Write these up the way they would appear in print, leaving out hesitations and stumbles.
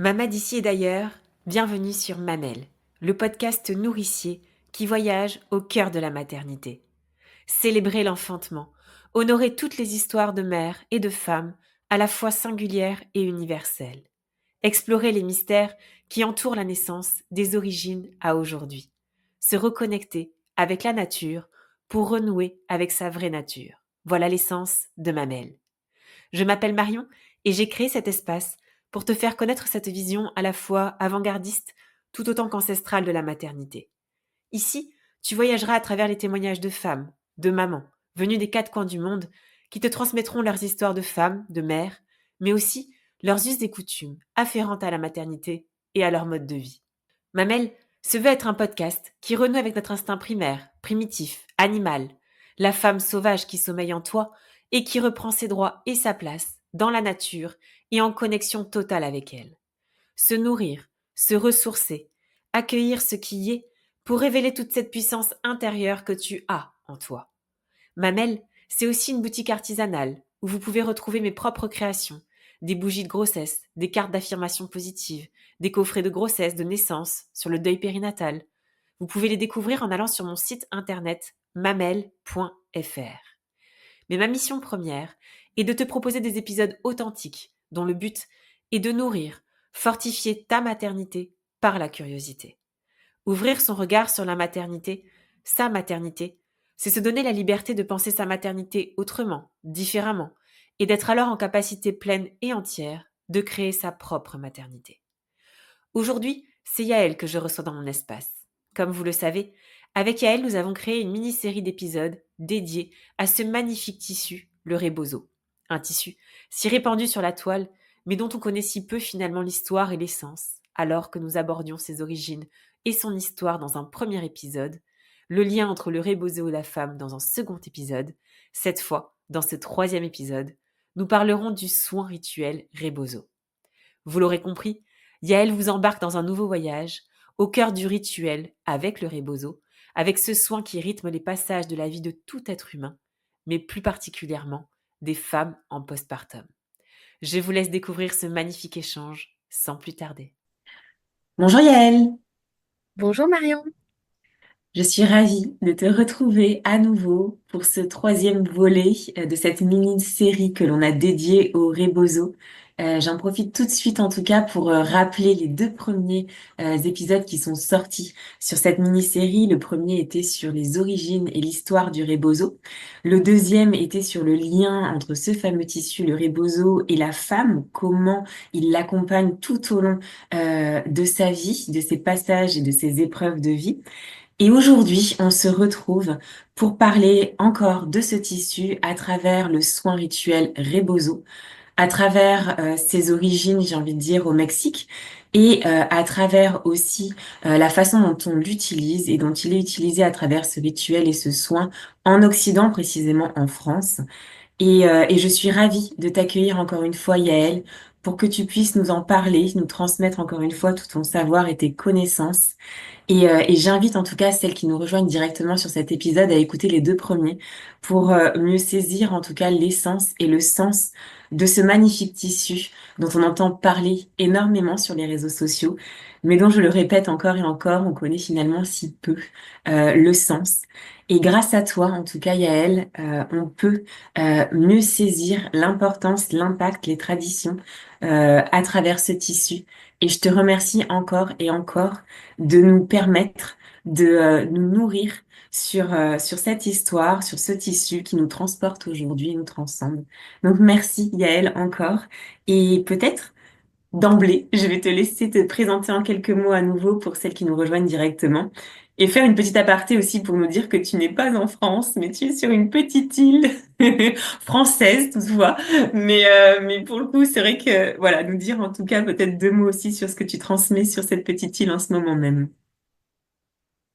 Mama d'ici et d'ailleurs, bienvenue sur Mamelle, le podcast nourricier qui voyage au cœur de la maternité. Célébrer l'enfantement, honorer toutes les histoires de mères et de femmes, à la fois singulières et universelles. Explorer les mystères qui entourent la naissance des origines à aujourd'hui. Se reconnecter avec la nature pour renouer avec sa vraie nature. Voilà l'essence de Mamelle. Je m'appelle Marion et j'ai créé cet espace pour te faire connaître cette vision à la fois avant-gardiste tout autant qu'ancestrale de la maternité. Ici, tu voyageras à travers les témoignages de femmes, de mamans, venues des quatre coins du monde, qui te transmettront leurs histoires de femmes, de mères, mais aussi leurs us et coutumes afférentes à la maternité et à leur mode de vie. Mamelle se veut être un podcast qui renoue avec notre instinct primaire, primitif, animal, la femme sauvage qui sommeille en toi et qui reprend ses droits et sa place dans la nature et en connexion totale avec elle. Se nourrir, se ressourcer, accueillir ce qui y est pour révéler toute cette puissance intérieure que tu as en toi. Mamelle, c'est aussi une boutique artisanale où vous pouvez retrouver mes propres créations, des bougies de grossesse, des cartes d'affirmation positive, des coffrets de grossesse, de naissance, sur le deuil périnatal. Vous pouvez les découvrir en allant sur mon site internet mamelle.fr. Mais ma mission première est de te proposer des épisodes authentiques dont le but est de nourrir, fortifier ta maternité par la curiosité. Ouvrir son regard sur la maternité, sa maternité, c'est se donner la liberté de penser sa maternité autrement, différemment, et d'être alors en capacité pleine et entière de créer sa propre maternité. Aujourd'hui, c'est Yaël que je reçois dans mon espace. Comme vous le savez, avec Yaël, nous avons créé une mini-série d'épisodes dédiés à ce magnifique tissu, le rebozo. Un tissu si répandu sur la toile, mais dont on connaît si peu finalement l'histoire et l'essence, alors que nous abordions ses origines et son histoire dans un premier épisode, le lien entre le rebozo et la femme dans un second épisode, cette fois, dans ce troisième épisode, nous parlerons du soin rituel rebozo. Vous l'aurez compris, Yaël vous embarque dans un nouveau voyage, au cœur du rituel avec le rebozo, avec ce soin qui rythme les passages de la vie de tout être humain, mais plus particulièrement des femmes en postpartum. Je vous laisse découvrir ce magnifique échange sans plus tarder. Bonjour Yaël, Bonjour Marion. je suis ravie de te retrouver à nouveau pour ce troisième volet de cette mini-série que l'on a dédiée au rebozo. J'en profite tout de suite en tout cas pour rappeler les deux premiers épisodes qui sont sortis sur cette mini-série. Le premier était sur les origines et l'histoire du rebozo. Le deuxième était sur le lien entre ce fameux tissu, le rebozo, et la femme, comment il l'accompagne tout au long de sa vie, de ses passages et de ses épreuves de vie. Et aujourd'hui, on se retrouve pour parler encore de ce tissu à travers le soin rituel Rebozo, à travers ses origines, j'ai envie de dire, au Mexique, et à travers aussi la façon dont on l'utilise et dont il est utilisé à travers ce rituel et ce soin en Occident, précisément en France. Et je suis ravie de t'accueillir encore une fois, Yaël, pour que tu puisses nous en parler, nous transmettre encore une fois tout ton savoir et tes connaissances. Et j'invite en tout cas celles qui nous rejoignent directement sur cet épisode à écouter les deux premiers pour mieux saisir en tout cas l'essence et le sens de ce magnifique tissu dont on entend parler énormément sur les réseaux sociaux, mais dont je le répète encore et encore, on connaît finalement si peu le sens. Et grâce à toi, en tout cas Yaël, on peut mieux saisir l'importance, l'impact, les traditions à travers ce tissu. Et je te remercie encore et encore de nous permettre de nous nourrir sur cette histoire, sur ce tissu qui nous transporte aujourd'hui et nous transcende. Donc merci Yaël encore. Et peut-être d'emblée, je vais te laisser te présenter en quelques mots à nouveau pour celles qui nous rejoignent directement. Et faire une petite aparté aussi pour nous dire que tu n'es pas en France, mais tu es sur une petite île française toutefois. Mais pour le coup, c'est vrai que, voilà, nous dire en tout cas peut-être deux mots aussi sur ce que tu transmets sur cette petite île en ce moment même.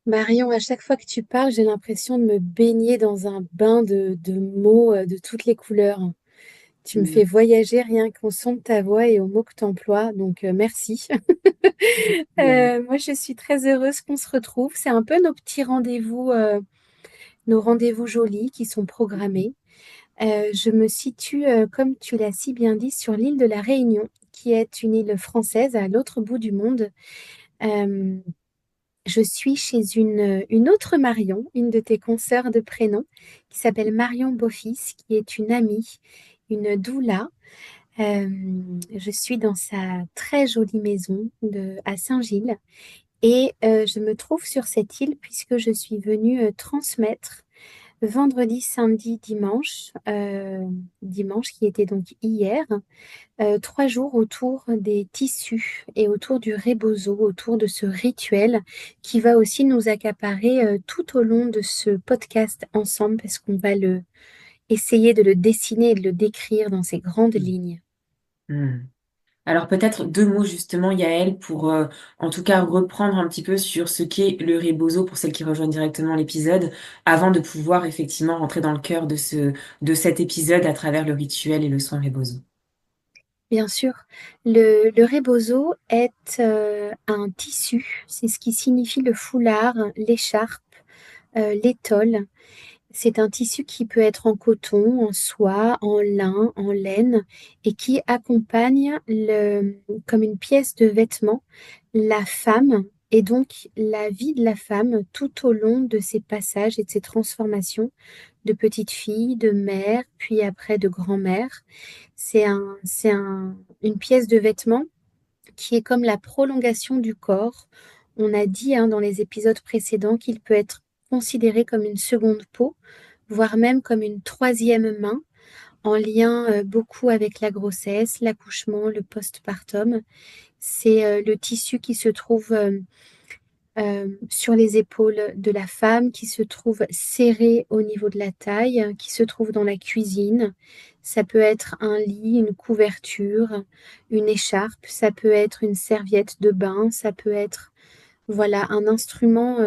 Marion, à chaque fois que tu parles, j'ai l'impression de me baigner dans un bain de mots de toutes les couleurs. Tu me fais Mm. voyager rien qu'au son de ta voix et aux mots que tu emploies, donc merci. Yaël. Moi, je suis très heureuse qu'on se retrouve. C'est un peu nos petits rendez-vous, nos rendez-vous jolis qui sont programmés. Je me situe, comme tu l'as si bien dit, sur l'île de la Réunion, qui est une île française à l'autre bout du monde. Euh, je suis chez une autre Marion, une de tes consoeurs de prénom, qui s'appelle Marion Beaufils, qui est une amie, une doula. Euh, je suis dans sa très jolie maison à Saint-Gilles et je me trouve sur cette île puisque je suis venue transmettre vendredi, samedi, dimanche qui était donc hier, 3 jours autour des tissus et autour du rebozo, autour de ce rituel qui va aussi nous accaparer tout au long de ce podcast ensemble parce qu'on va essayer de le dessiner et de le décrire dans ces grandes lignes. Hmm. Alors peut-être deux mots justement, Yael, pour en tout cas reprendre un petit peu sur ce qu'est le rebozo pour celles qui rejoignent directement l'épisode, avant de pouvoir effectivement rentrer dans le cœur de cet épisode à travers le rituel et le soin rebozo. Bien sûr, le rebozo est un tissu, c'est ce qui signifie le foulard, l'écharpe, l'étole. C'est un tissu qui peut être en coton, en soie, en lin, en laine et qui accompagne comme une pièce de vêtement la femme et donc la vie de la femme tout au long de ses passages et de ses transformations de petite fille, de mère, puis après de grand-mère. Une pièce de vêtement qui est comme la prolongation du corps. On a dit dans les épisodes précédents qu'il peut être considéré comme une seconde peau, voire même comme une troisième main, en lien beaucoup avec la grossesse, l'accouchement, le postpartum. C'est le tissu qui se trouve sur les épaules de la femme, qui se trouve serré au niveau de la taille, qui se trouve dans la cuisine. Ça peut être un lit, une couverture, une écharpe, ça peut être une serviette de bain, ça peut être voilà un instrument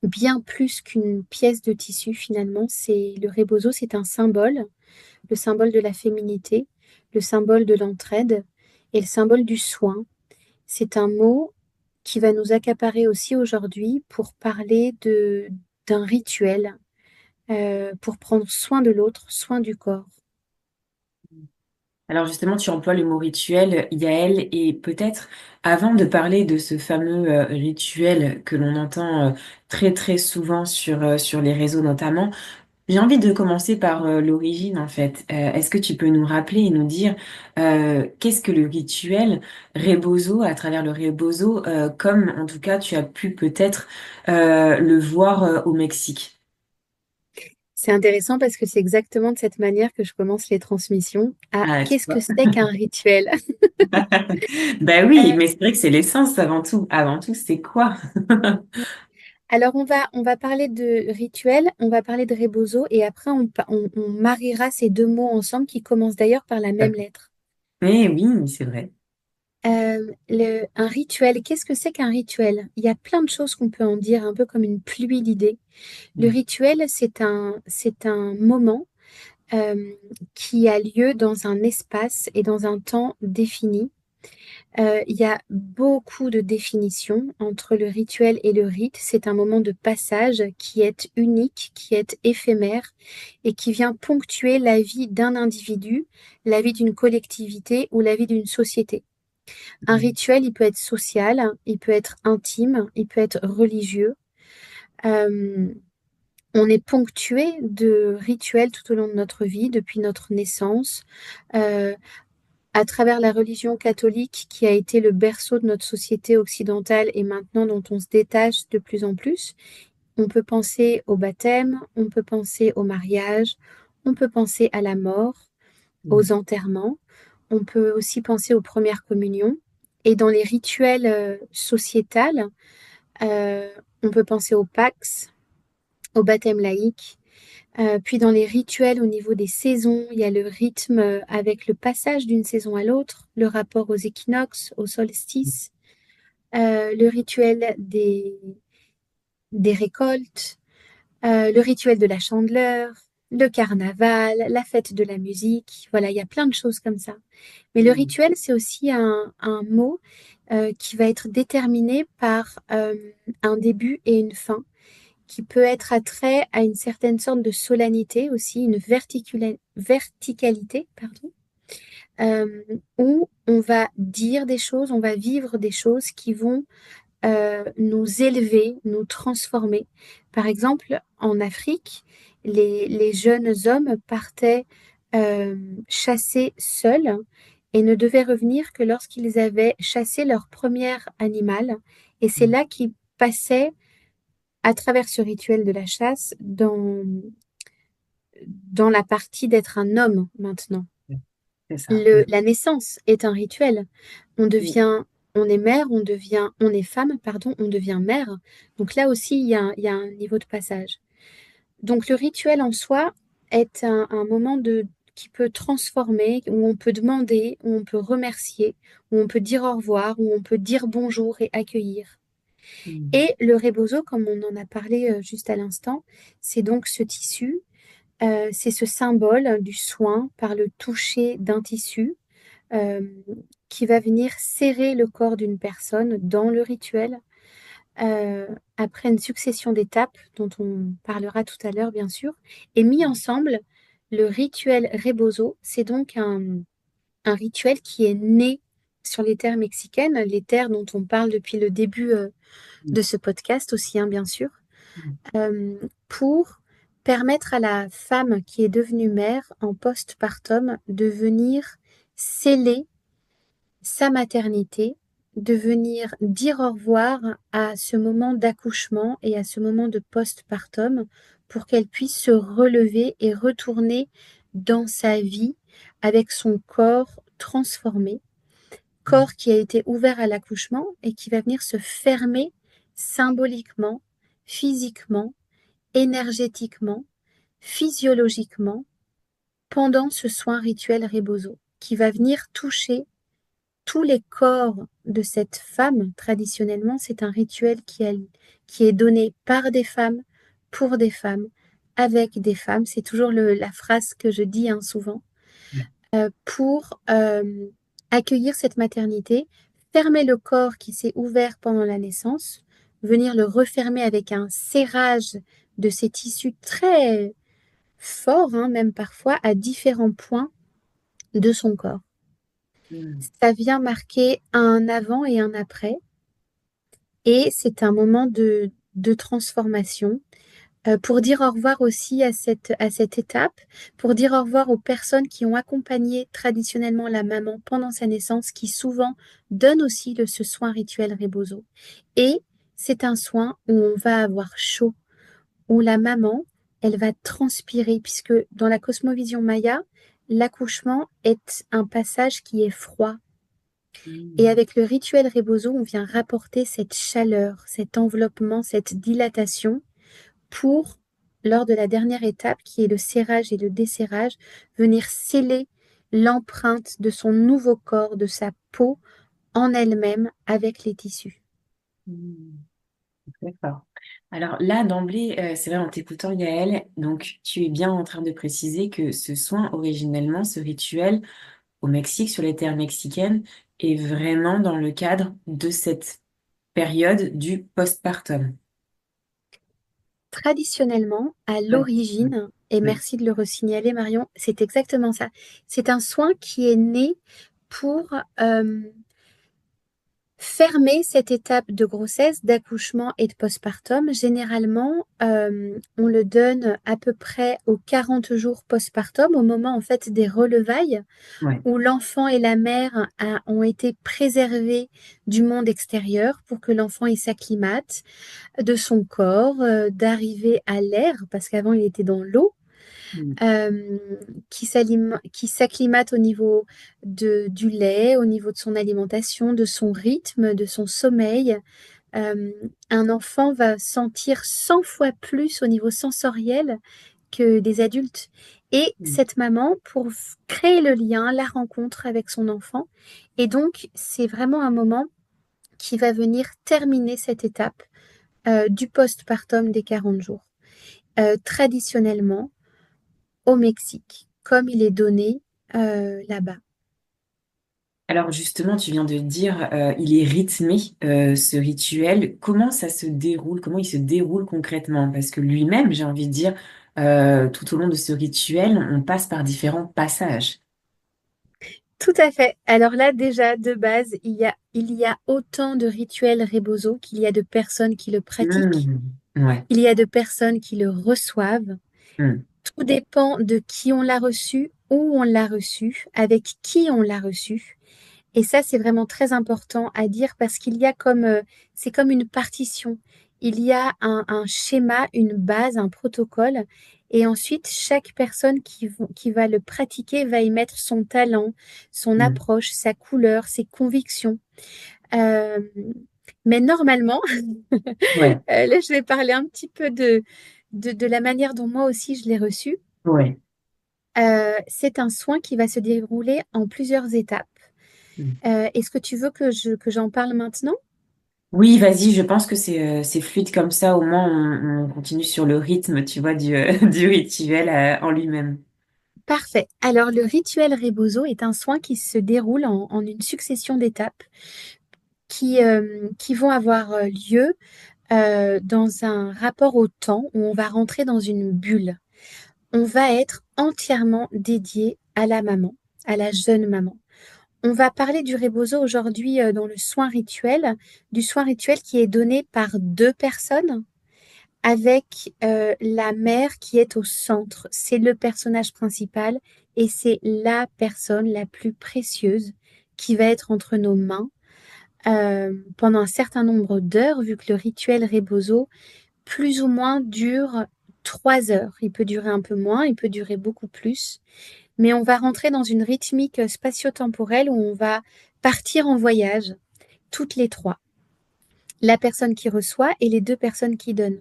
bien plus qu'une pièce de tissu finalement. C'est le rebozo, c'est un symbole, le symbole de la féminité, le symbole de l'entraide et le symbole du soin. C'est un mot qui va nous accaparer aussi aujourd'hui pour parler d'un rituel, pour prendre soin de l'autre, soin du corps. Alors justement, tu emploies le mot rituel, Yael, et peut-être avant de parler de ce fameux rituel que l'on entend très très souvent sur les réseaux notamment, j'ai envie de commencer par l'origine en fait. Est-ce que tu peux nous rappeler et nous dire qu'est-ce que le rituel Rebozo, à travers le Rebozo, comme en tout cas tu as pu peut-être le voir au Mexique? C'est intéressant parce que c'est exactement de cette manière que je commence les transmissions. Ah, Ah, tu qu'est-ce que vois. c'est qu'un rituel? Ben oui, Euh, mais c'est vrai que c'est l'essence avant tout. Avant tout, c'est quoi? alors, on va parler de rituel, on va parler de rebozo, et après, on mariera ces deux mots ensemble qui commencent d'ailleurs par la même lettre. Eh oui, c'est vrai. Un rituel, qu'est-ce que c'est qu'un rituel? Il y a plein de choses qu'on peut en dire, un peu comme une pluie d'idées. Le Mm. rituel, c'est un moment euh, qui a lieu dans un espace et dans un temps défini. Il y a beaucoup de définitions entre le rituel et le rite. C'est un moment de passage qui est unique, qui est éphémère et qui vient ponctuer la vie d'un individu, la vie d'une collectivité ou la vie d'une société. Un Mm. rituel, il peut être social, il peut être intime, il peut être religieux. Euh, on est ponctué de rituels tout au long de notre vie, depuis notre naissance, euh, à travers la religion catholique qui a été le berceau de notre société occidentale et maintenant dont on se détache de plus en plus. On peut penser au baptême, on peut penser au mariage, on peut penser à la mort, Mm. aux enterrements, on peut aussi penser aux premières communions. Et dans les rituels sociétals, euh, on peut penser au Pax, au baptême laïque. Puis dans les rituels au niveau des saisons, il y a le rythme avec le passage d'une saison à l'autre, le rapport aux équinoxes, aux solstices, le rituel des récoltes, le rituel de la chandeleur, le carnaval, la fête de la musique. Voilà, il y a plein de choses comme ça. Mais le Mm. rituel, c'est aussi un mot qui va être déterminé par un début et une fin, qui peut être attrait à une certaine sorte de solennité aussi, une verticalité, pardon. euh, où on va dire des choses, on va vivre des choses qui vont nous élever, nous transformer. Par exemple, en Afrique, les jeunes hommes partaient euh, chasser seuls et ne devaient revenir que lorsqu'ils avaient chassé leur premier animal. Et c'est Mm. là qu'ils passaient, à travers ce rituel de la chasse, dans la partie d'être un homme maintenant. C'est ça. Mm. La naissance est un rituel. On Mm. devient, on est mère, on est femme, pardon, on devient mère. Donc là aussi, il y a un niveau de passage. Donc le rituel en soi est un moment qui peut transformer, où on peut demander, où on peut remercier, où on peut dire au revoir, où on peut dire bonjour et accueillir. Mm. Et le rebozo, comme on en a parlé juste à l'instant, c'est donc ce tissu, c'est ce symbole du soin par le toucher d'un tissu euh, qui va venir serrer le corps d'une personne dans le rituel euh, après une succession d'étapes dont on parlera tout à l'heure, bien sûr. Et mis ensemble, le rituel Rebozo, c'est donc un rituel qui est né sur les terres mexicaines, les terres dont on parle depuis le début Mm. de ce podcast aussi, hein, bien sûr, Mm. pour permettre à la femme qui est devenue mère en postpartum de venir sceller sa maternité, de venir dire au revoir à ce moment d'accouchement et à ce moment de postpartum pour qu'elle puisse se relever et retourner dans sa vie avec son corps transformé, Mm. corps qui a été ouvert à l'accouchement et qui va venir se fermer symboliquement, physiquement, énergétiquement, physiologiquement pendant ce soin rituel Rebozo qui va venir toucher tous les corps de cette femme, traditionnellement, c'est un rituel qui est donné par des femmes, pour des femmes, avec des femmes. C'est toujours la phrase que je dis hein, souvent, pour accueillir cette maternité, fermer le corps qui s'est ouvert pendant la naissance, venir le refermer avec un serrage de ces tissus très forts, hein, même parfois, à différents points de son corps. Mm. Ça vient marquer un avant et un après. Et c'est un moment de transformation pour dire au revoir aussi à cette étape, pour dire au revoir aux personnes qui ont accompagné traditionnellement la maman pendant sa naissance, qui souvent donnent aussi ce soin rituel Rebozo. Et c'est un soin où on va avoir chaud, où la maman, elle va transpirer, puisque dans la cosmovision maya, l'accouchement est un passage qui est froid. Et Mm. avec le rituel Rebozo, on vient rapporter cette chaleur, cet enveloppement, cette dilatation pour, lors de la dernière étape, qui est le serrage et le desserrage, venir sceller l'empreinte de son nouveau corps, de sa peau en elle-même avec les tissus. Mm. D'accord. Alors là, d'emblée, c'est vrai, en t'écoutant, Yael, donc tu es bien en train de préciser que ce soin, originellement, ce rituel au Mexique, sur les terres mexicaines, est vraiment dans le cadre de cette période du postpartum. Traditionnellement, à Ouais. Mm. l'origine, et Oui. merci de le resignaler Marion, c'est exactement ça. C'est un soin qui est né pour fermer cette étape de grossesse, d'accouchement et de postpartum. Généralement, on le donne à peu près aux 40 jours postpartum, au moment en fait des relevailles, Ouais. où l'enfant et la mère ont été préservés du monde extérieur pour que l'enfant il s'acclimate de son corps, d'arriver à l'air, parce qu'avant il était dans l'eau, Mm. euh, qui s'acclimate au niveau du lait, au niveau de son alimentation, de son rythme, de son sommeil. Euh, un enfant va sentir 100 fois plus au niveau sensoriel que des adultes. Et Mm. cette maman, pour créer le lien, la rencontre avec son enfant, et donc c'est vraiment un moment qui va venir terminer cette étape du postpartum des 40 jours. Traditionnellement, au Mexique, comme il est donné là-bas. Alors justement, tu viens de dire, il est rythmé, ce rituel. Comment ça se déroule? Comment il se déroule concrètement? Parce que lui-même, j'ai envie de dire, tout au long de ce rituel, on passe par différents passages. Tout à fait. Alors là, déjà, de base, il y a autant de rituels Rebozo qu'il y a de personnes qui le pratiquent. Ouais. Il y a de personnes qui le reçoivent. Mm. Tout dépend de qui on l'a reçu, où on l'a reçu, avec qui on l'a reçu. Et ça, c'est vraiment très important à dire parce qu'il y a c'est comme une partition. Il y a un schéma, une base, un protocole. Et ensuite, chaque personne qui va le pratiquer va y mettre son talent, son Mm. approche, sa couleur, ses convictions. Euh, mais normalement, Ouais. là, je vais parler un petit peu de la manière dont moi aussi je l'ai reçu. Ouais. C'est un soin qui va se dérouler en plusieurs étapes. Mm. Est-ce que tu veux que j'en parle maintenant? Oui, vas-y, je pense que c'est fluide comme ça, au moins on continue sur le rythme, tu vois, du rituel en lui-même. Parfait. Alors, le rituel Rebozo est un soin qui se déroule en une succession d'étapes qui vont avoir lieu dans un rapport au temps où on va rentrer dans une bulle. On va être entièrement dédié à la maman, à la jeune maman. On va parler du Rebozo aujourd'hui dans le soin rituel, du soin rituel qui est donné par deux personnes avec la mère qui est au centre. C'est le personnage principal et c'est la personne la plus précieuse qui va être entre nos mains pendant un certain nombre d'heures, vu que le rituel Rebozo, plus ou moins, dure 3 heures. Il peut durer un peu moins, il peut durer beaucoup plus, mais on va rentrer dans une rythmique spatio-temporelle où on va partir en voyage, toutes les trois, la personne qui reçoit et les deux personnes qui donnent.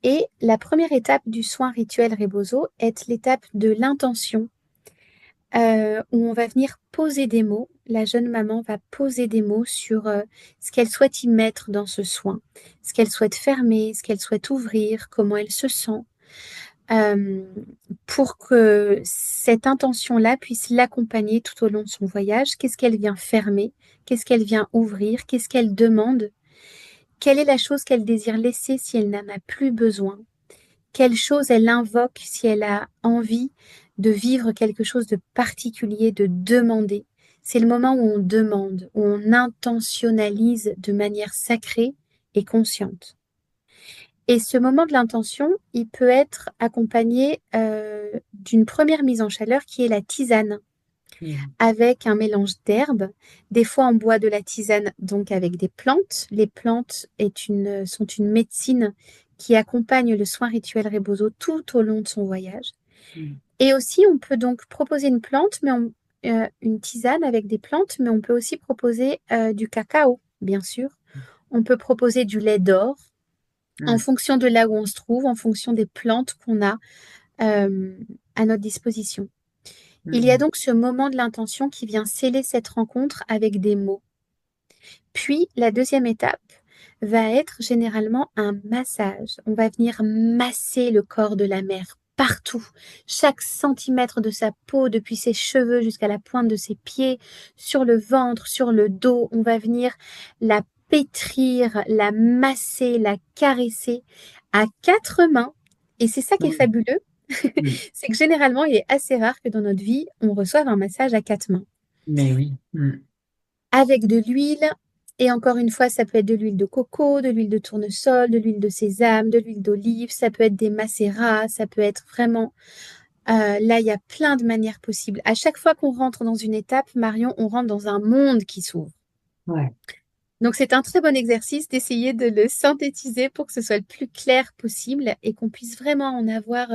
Et la première étape du soin rituel Rebozo est l'étape de l'intention, où on va venir poser des mots. La jeune maman va poser des mots sur ce qu'elle souhaite y mettre dans ce soin, ce qu'elle souhaite fermer, ce qu'elle souhaite ouvrir, comment elle se sent, euh, pour que cette intention-là puisse l'accompagner tout au long de son voyage. Qu'est-ce qu'elle vient fermer? Qu'est-ce qu'elle vient ouvrir? Qu'est-ce qu'elle demande? Quelle est la chose qu'elle désire laisser si elle n'en a plus besoin? Quelle chose elle invoque si elle a envie de vivre quelque chose de particulier, de demander. C'est le moment où on demande, où on intentionnalise de manière sacrée et consciente. Et ce moment de l'intention, il peut être accompagné d'une première mise en chaleur qui est la tisane, Mm. avec un mélange d'herbes. Des fois, on boit de la tisane donc avec des plantes. Les plantes sont une médecine qui accompagne le soin rituel Rebozo tout au long de son voyage. Mm. Et aussi, on peut donc proposer une plante, une tisane avec des plantes, mais on peut aussi proposer du cacao, bien sûr. On peut proposer du lait d'or en Mm. fonction de là où on se trouve, en fonction des plantes qu'on a euh, à notre disposition. Il y a Mm. donc ce moment de l'intention qui vient sceller cette rencontre avec des mots. Puis, la deuxième étape va être généralement un massage. On va venir masser le corps de la mère partout, chaque centimètre de sa peau, depuis ses cheveux jusqu'à la pointe de ses pieds, sur le ventre, sur le dos. On va venir la pétrir, la masser, la caresser à quatre mains. Et c'est ça qui est Mm. fabuleux, Mm. c'est que généralement, il est assez rare que dans notre vie, on reçoive un massage à quatre mains Mais oui. Mm. avec de l'huile. Et encore une fois, ça peut être de l'huile de coco, de l'huile de tournesol, de l'huile de sésame, de l'huile d'olive, ça peut être des macérats, ça peut être vraiment... là, il y a plein de manières possibles. À chaque fois qu'on rentre dans une étape, Marion, on rentre dans un monde qui s'ouvre. Ouais. Donc, c'est un très bon exercice d'essayer de le synthétiser pour que ce soit le plus clair possible et qu'on puisse vraiment en avoir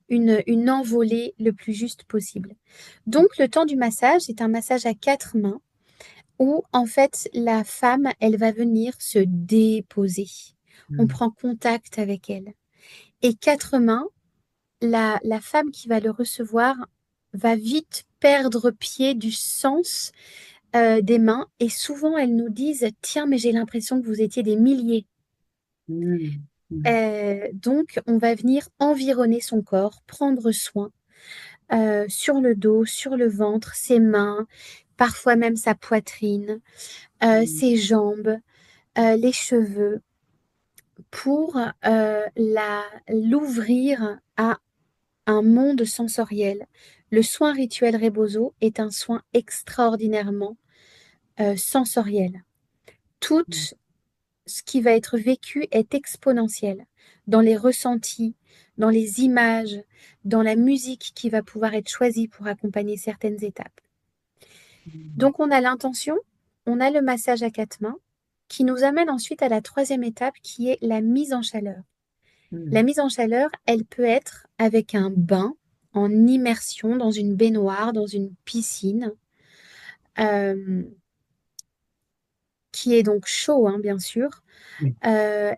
une envolée le plus juste possible. Donc, le temps du massage est un massage à quatre mains où en fait la femme, elle va venir se déposer. On Mm. prend contact avec elle. Et quatre mains, la femme qui va le recevoir va vite perdre pied du sens des mains et souvent elles nous disent, tiens, mais j'ai l'impression que vous étiez des milliers. Mm. Mm. Donc on va venir environner son corps, prendre soin sur le dos, sur le ventre, ses mains, parfois même sa poitrine, Mm. ses jambes, les cheveux pour l'ouvrir à un monde sensoriel, Le soin rituel Rebozo est un soin extraordinairement sensoriel. Tout ce qui va être vécu est exponentiel dans les ressentis, dans les images, dans la musique qui va pouvoir être choisie pour accompagner certaines étapes. Donc on a l'intention, on a le massage à 4 mains qui nous amène ensuite à la 3e étape qui est la mise en chaleur. La mise en chaleur, elle peut être avec un bain en immersion dans une baignoire, dans une piscine, qui est donc chaud, hein, bien sûr. Oui.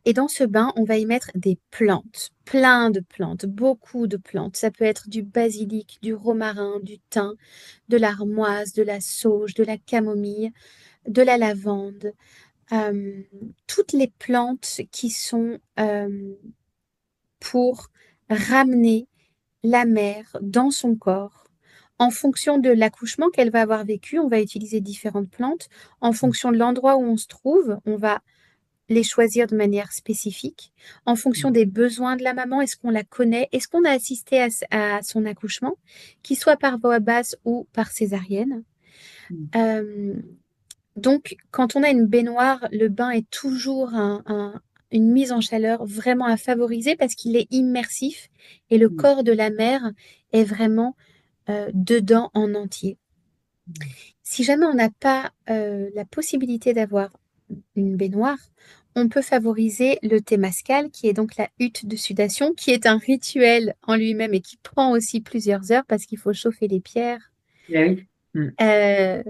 Et dans ce bain, on va y mettre des plantes, plein de plantes, beaucoup de plantes. Ça peut être du basilic, du romarin, du thym, de l'armoise, de la sauge, de la camomille, de la lavande. Toutes les plantes qui sont pour ramener la mère dans son corps. En fonction de l'accouchement qu'elle va avoir vécu, on va utiliser différentes plantes. En fonction de l'endroit où on se trouve, on va les choisir de manière spécifique. En fonction des besoins de la maman, est-ce qu'on la connaît? Est-ce qu'on a assisté à son accouchement, qu'il soit par voie basse ou par césarienne? Euh, donc, quand on a une baignoire, le bain est toujours une mise en chaleur vraiment à favoriser parce qu'il est immersif et le corps de la mère est vraiment dedans en entier. Si jamais on n'a pas la possibilité d'avoir une baignoire, on peut favoriser le Témascal, qui est donc la hutte de sudation, qui est un rituel en lui-même et qui prend aussi plusieurs heures parce qu'il faut chauffer les pierres. Oui. Euh,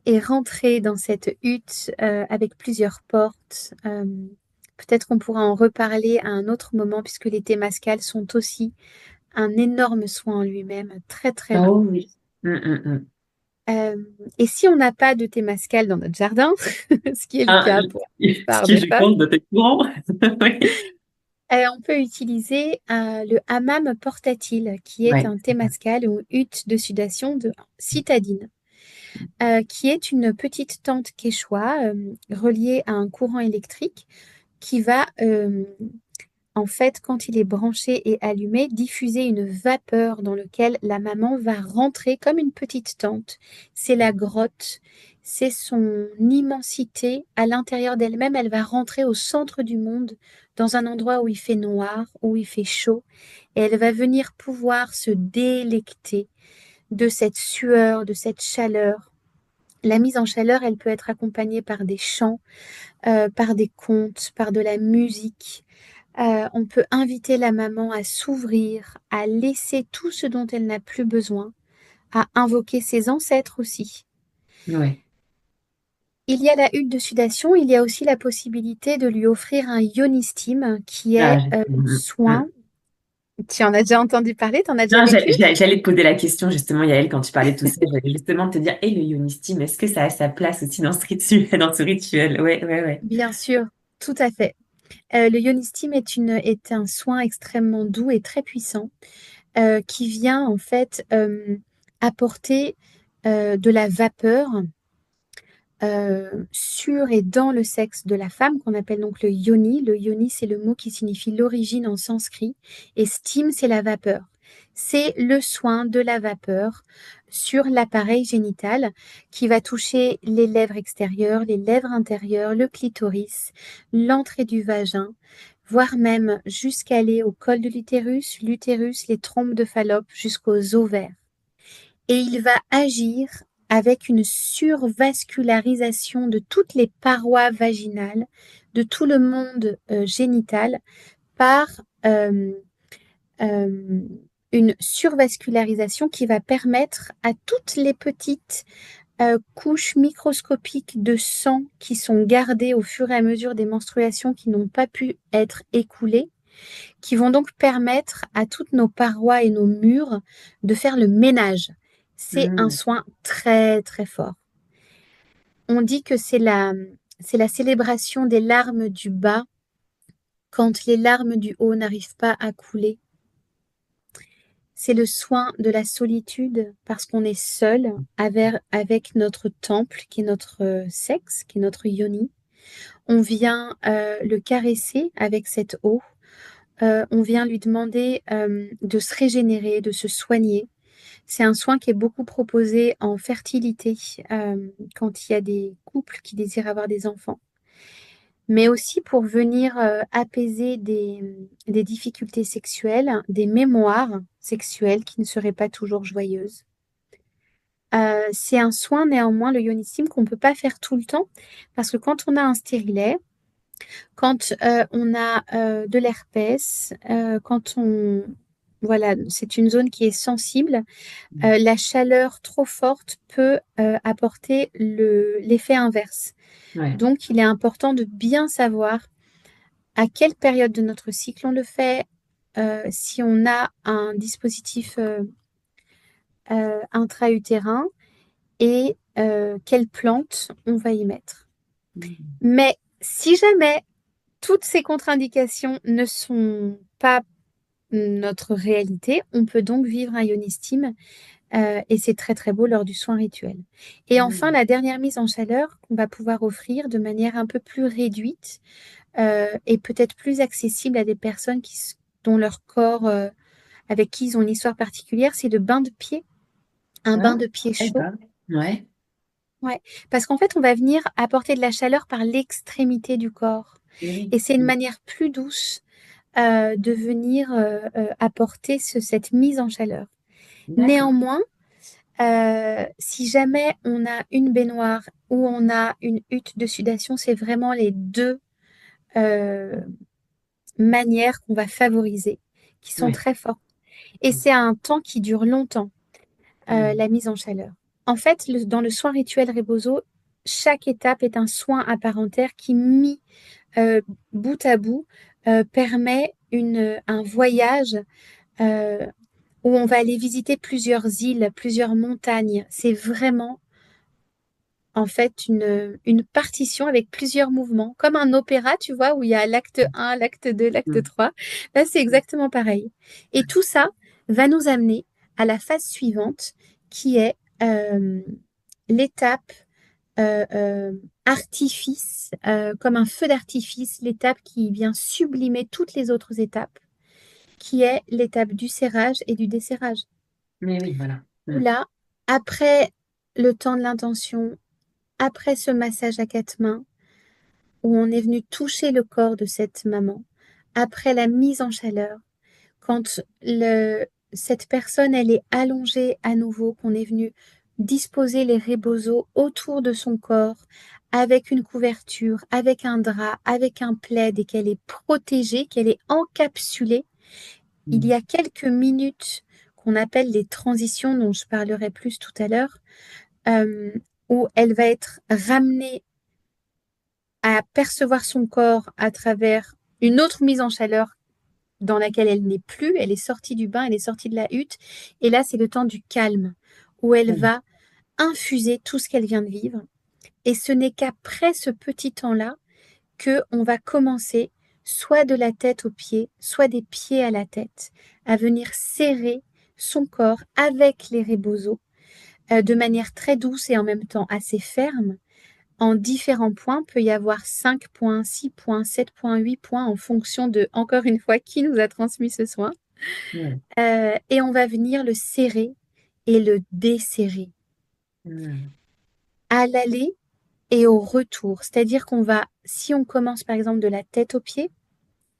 et rentrer dans cette hutte avec plusieurs portes. Peut-être qu'on pourra en reparler à un autre moment, puisque les Témascales sont aussi un énorme soin en lui-même, très très Oh beau. oui. Et si on n'a pas de Témascal dans notre jardin, ce qui est le Ah, cas pour la ce plupart qui, des je femmes, pense, doit être courant. Oui. on peut utiliser le hammam portatil, qui est Ouais. un Témascal ou hutte de sudation de citadine. Qui est une petite tente quechua reliée à un courant électrique qui va, en fait, quand il est branché et allumé, diffuser une vapeur dans laquelle la maman va rentrer comme une petite tente. C'est la grotte, c'est son immensité. À l'intérieur d'elle-même, elle va rentrer au centre du monde, dans un endroit où il fait noir, où il fait chaud, et elle va venir pouvoir se délecter de cette sueur, de cette chaleur. La mise en chaleur, elle peut être accompagnée par des chants, par des contes, par de la musique. On peut inviter la maman à s'ouvrir, à laisser tout ce dont elle n'a plus besoin, à invoquer ses ancêtres aussi. Ouais. Il y a la hutte de sudation, il y a aussi la possibilité de lui offrir un ionistim qui Ah, est un soin. Tu en as déjà entendu parler, tu en as déjà non, vécu? j'allais te poser la question justement, Yael, quand tu parlais de tout ça, j'allais justement te dire, et le Yonistim, est-ce que ça a sa place aussi dans ce rituel, dans ce rituel? Ouais, ouais, ouais. Bien sûr, tout à fait. Le ionistim est un soin extrêmement doux et très puissant qui vient en fait apporter de la vapeur sur et dans le sexe de la femme, qu'on appelle donc le yoni. Le yoni, c'est le mot qui signifie l'origine en sanskrit, et stim, c'est la vapeur. C'est le soin de la vapeur sur l'appareil génital qui va toucher les lèvres extérieures, les lèvres intérieures, le clitoris, l'entrée du vagin, voire même jusqu'aller au col de l'utérus, les trompes de Fallope, jusqu'aux ovaires. Et il va agir avec une survascularisation de toutes les parois vaginales, de tout le monde génital, par euh, une survascularisation qui va permettre à toutes les petites couches microscopiques de sang qui sont gardées au fur et à mesure des menstruations qui n'ont pas pu être écoulées, qui vont donc permettre à toutes nos parois et nos murs de faire le ménage. C'est un Mm. soin très très fort. On dit que c'est la célébration des larmes du bas quand les larmes du haut n'arrivent pas à couler. C'est le soin de la solitude parce qu'on est seul avec notre temple qui est notre sexe, qui est notre yoni. On vient le caresser avec cette eau. On vient lui demander de se régénérer, de se soigner. C'est un soin qui est beaucoup proposé en fertilité, quand il y a des couples qui désirent avoir des enfants, mais aussi pour venir apaiser des difficultés sexuelles, des mémoires sexuelles qui ne seraient pas toujours joyeuses. C'est un soin néanmoins, le ionisime, qu'on ne peut pas faire tout le temps, parce que quand on a un stérilet, quand on a de l'herpès, quand on... Voilà, c'est une zone qui est sensible. La chaleur trop forte peut apporter l'effet inverse. Ouais. Donc, il est important de bien savoir à quelle période de notre cycle on le fait, si on a un dispositif intra-utérin et quelle plante on va y mettre. Mm. Mais si jamais toutes ces contre-indications ne sont pas notre réalité, on peut donc vivre un ionistime et c'est très très beau lors du soin rituel. Et enfin, Mm. la dernière mise en chaleur qu'on va pouvoir offrir de manière un peu plus réduite et peut-être plus accessible à des personnes dont leur corps, avec qui ils ont une histoire particulière, c'est le bain de pied, un bain Ah, de pied eh chaud. ben, ouais. Ouais, parce qu'en fait, on va venir apporter de la chaleur par l'extrémité du corps. Eh oui. Et c'est une Mm. manière plus douce de venir apporter cette mise en chaleur. D'accord. Néanmoins, si jamais on a une baignoire ou on a une hutte de sudation, c'est vraiment les deux euh, manières qu'on va favoriser, qui sont Ouais. très fortes. Et c'est un temps qui dure longtemps, Mm. la mise en chaleur. En fait, dans le soin rituel Rebozo, chaque étape est un soin à part entière qui, mis euh, bout à bout, permet un voyage euh, où on va aller visiter plusieurs îles, plusieurs montagnes. C'est vraiment en fait une partition avec plusieurs mouvements, comme un opéra, tu vois, où il y a l'acte 1, l'acte 2, l'acte Mm. 3. Là, c'est exactement pareil. Et tout ça va nous amener à la phase suivante, qui est l'étape artifice, comme un feu d'artifice, l'étape qui vient sublimer toutes les autres étapes, qui est l'étape du serrage et du desserrage. Mais oui, voilà. Où Mm. là, après le temps de l'intention, après ce massage à quatre mains, où on est venu toucher le corps de cette maman, après la mise en chaleur, quand cette personne, elle est allongée à nouveau, qu'on est venu disposer les rebosos autour de son corps, avec une couverture, avec un drap, avec un plaid, et qu'elle est protégée, qu'elle est encapsulée, il y Mm. a quelques minutes qu'on appelle les transitions, dont je parlerai plus tout à l'heure, euh, où elle va être ramenée à percevoir son corps à travers une autre mise en chaleur dans laquelle elle n'est plus, elle est sortie du bain, elle est sortie de la hutte, et là c'est le temps du calme, où elle Mm. va infuser tout ce qu'elle vient de vivre, et ce n'est qu'après ce petit temps-là que on va commencer, soit de la tête aux pieds, soit des pieds à la tête, à venir serrer son corps avec les rebosos de manière très douce et en même temps assez ferme, en différents points. Peut y avoir 5 points, 6 points, 7 points, 8 points en fonction de, encore une fois, qui nous a transmis ce soin. Ouais. Et on va venir le serrer et le desserrer Mm. à l'aller et au retour. C'est-à-dire qu'on va, si on commence par exemple de la tête aux pieds,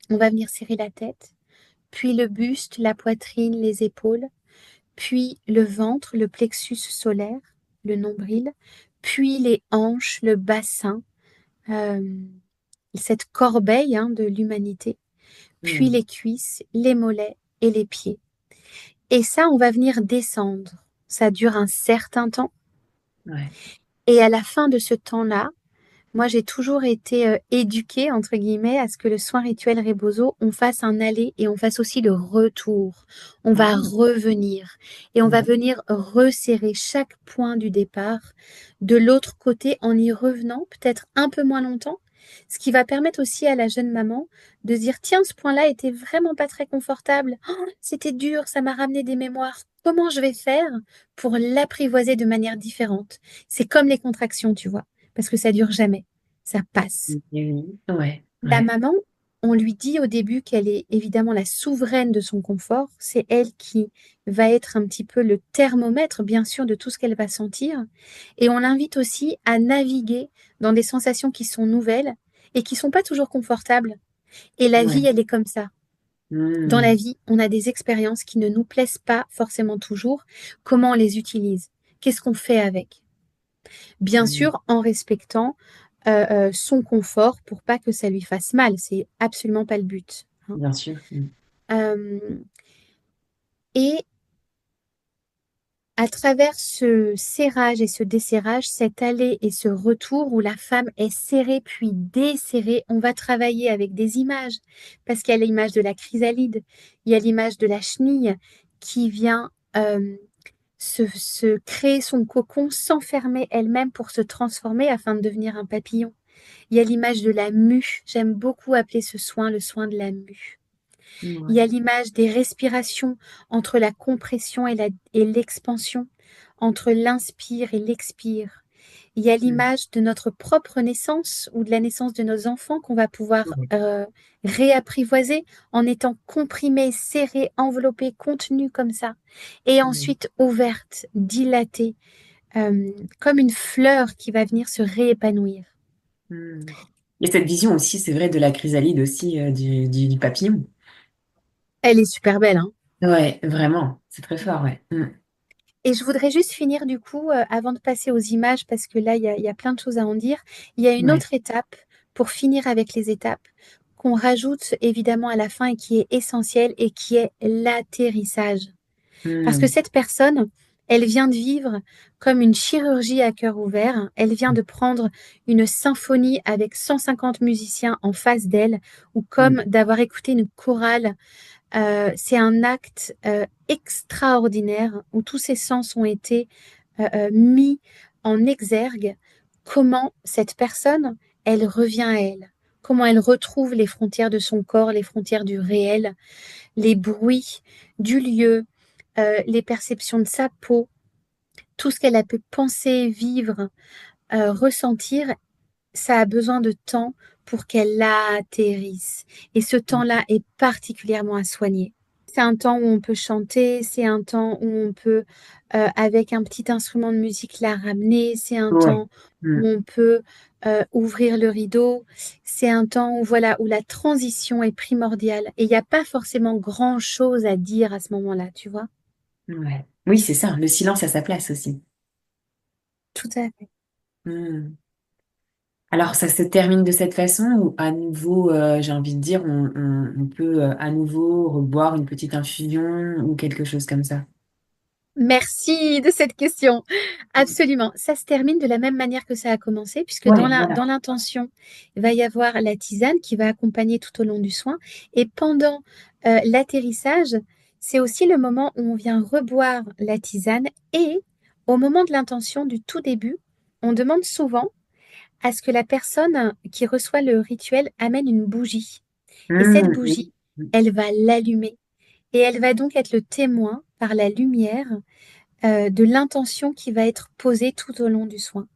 on va venir serrer la tête, puis le buste, la poitrine, les épaules, puis le ventre, le plexus solaire, le nombril, puis les hanches, le bassin, euh, cette corbeille de l'humanité, puis Mm. les cuisses, les mollets et les pieds. Et ça, on va venir descendre. Ça dure un certain temps. Ouais. Et à la fin de ce temps-là, moi, j'ai toujours été éduquée, entre guillemets, à ce que le soin rituel Rebozo, on fasse un aller et on fasse aussi le retour. On Ah, va revenir et on va ouais. venir resserrer chaque point du départ de l'autre côté en y revenant, peut-être un peu moins longtemps, ce qui va permettre aussi à la jeune maman de se dire, tiens, ce point-là était vraiment pas très confortable. Oh, c'était dur, ça m'a ramené des mémoires. Comment je vais faire pour l'apprivoiser de manière différente? C'est comme les contractions, tu vois, parce que ça dure jamais, ça passe. Oui, oui. Ouais. La Ouais. maman, On lui dit au début qu'elle est évidemment la souveraine de son confort. C'est elle qui va être un petit peu le thermomètre, bien sûr, de tout ce qu'elle va sentir. Et on l'invite aussi à naviguer dans des sensations qui sont nouvelles et qui sont pas toujours confortables. Et la vie, Ouais. elle est comme ça. Dans la Hmm. vie, on a des expériences qui ne nous plaisent pas forcément toujours. Comment on les utilise? Qu'est-ce qu'on fait avec? Bien Hmm. sûr, en respectant son confort pour pas que ça lui fasse mal. C'est absolument pas le but, hein. Bien sûr. Hmm. Euh, et à travers ce serrage et ce desserrage, cet aller et ce retour où la femme est serrée puis desserrée, on va travailler avec des images, parce qu'il y a l'image de la chrysalide, il y a l'image de la chenille qui vient se créer son cocon, s'enfermer elle-même pour se transformer afin de devenir un papillon. Il y a l'image de la mue, j'aime beaucoup appeler ce soin le soin de la mue. Il y Ouais. a l'image des respirations entre la compression et l'expansion, entre l'inspire et l'expire. Il y a Hmm. l'image de notre propre naissance ou de la naissance de nos enfants qu'on va pouvoir Ouais. réapprivoiser en étant comprimés, serrés, enveloppés, contenus comme ça. Et Hmm. ensuite ouverte, dilatée, comme une fleur qui va venir se réépanouir. Hmm. Et cette vision aussi, c'est vrai, de la chrysalide aussi, du papillon. Elle est super belle, hein. Ouais, vraiment. C'est très fort, ouais. Hmm. Et je voudrais juste finir du coup, avant de passer aux images, parce que là, il y a plein de choses à en dire. Il y a une Ouais. autre étape, pour finir avec les étapes, qu'on rajoute évidemment à la fin et qui est essentielle et qui est l'atterrissage. Parce que Hmm. cette personne, elle vient de vivre comme une chirurgie à cœur ouvert. Elle vient de prendre une symphonie avec 150 musiciens en face d'elle, ou Hmm. comme d'avoir écouté une chorale. C'est un acte extraordinaire où tous ses sens ont été mis en exergue. Comment cette personne, elle revient à elle, comment elle retrouve les frontières de son corps, les frontières du réel, les bruits du lieu, les perceptions de sa peau, tout ce qu'elle a pu penser, vivre, ressentir. Ça a besoin de temps pour qu'elle atterrisse. Et ce temps-là est particulièrement à soigner. C'est un temps où on peut chanter, c'est un temps où on peut, avec un petit instrument de musique, la ramener, c'est un Ouais. temps Hmm. où on peut ouvrir le rideau, c'est un temps où, voilà, où la transition est primordiale. Et il n'y a pas forcément grand-chose à dire à ce moment-là, tu vois? Ouais. Oui, c'est ça. Le silence a sa place aussi. Tout à fait. Hmm. Alors, ça se termine de cette façon ou à nouveau, j'ai envie de dire, on peut à nouveau reboire une petite infusion ou quelque chose comme ça. Merci de cette question. Absolument. Ça se termine de la même manière que ça a commencé, puisque Ouais, dans voilà. l'intention, il va y avoir la tisane qui va accompagner tout au long du soin. Et pendant l'atterrissage, c'est aussi le moment où on vient reboire la tisane. Et au moment de l'intention du tout début, on demande souvent à ce que la personne qui reçoit le rituel amène une bougie. Et cette Hmm, oui. bougie, elle va l'allumer. Et elle va donc être le témoin par la lumière de l'intention qui va être posée tout au long du soin.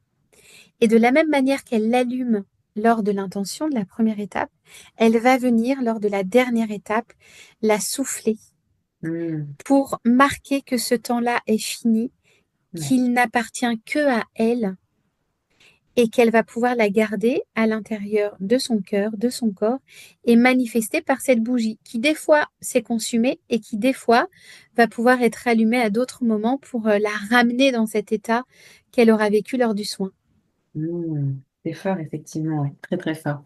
Et de la même manière qu'elle l'allume lors de l'intention de la première étape, elle va venir lors de la dernière étape la souffler Hmm, pour marquer que ce temps-là est fini, ouais. qu'il n'appartient que à elle et qu'elle va pouvoir la garder à l'intérieur de son cœur, de son corps, et manifester par cette bougie qui des fois s'est consumée et qui des fois va pouvoir être allumée à d'autres moments pour la ramener dans cet état qu'elle aura vécu lors du soin. Hmm, c'est fort, effectivement, ouais. Très, très fort.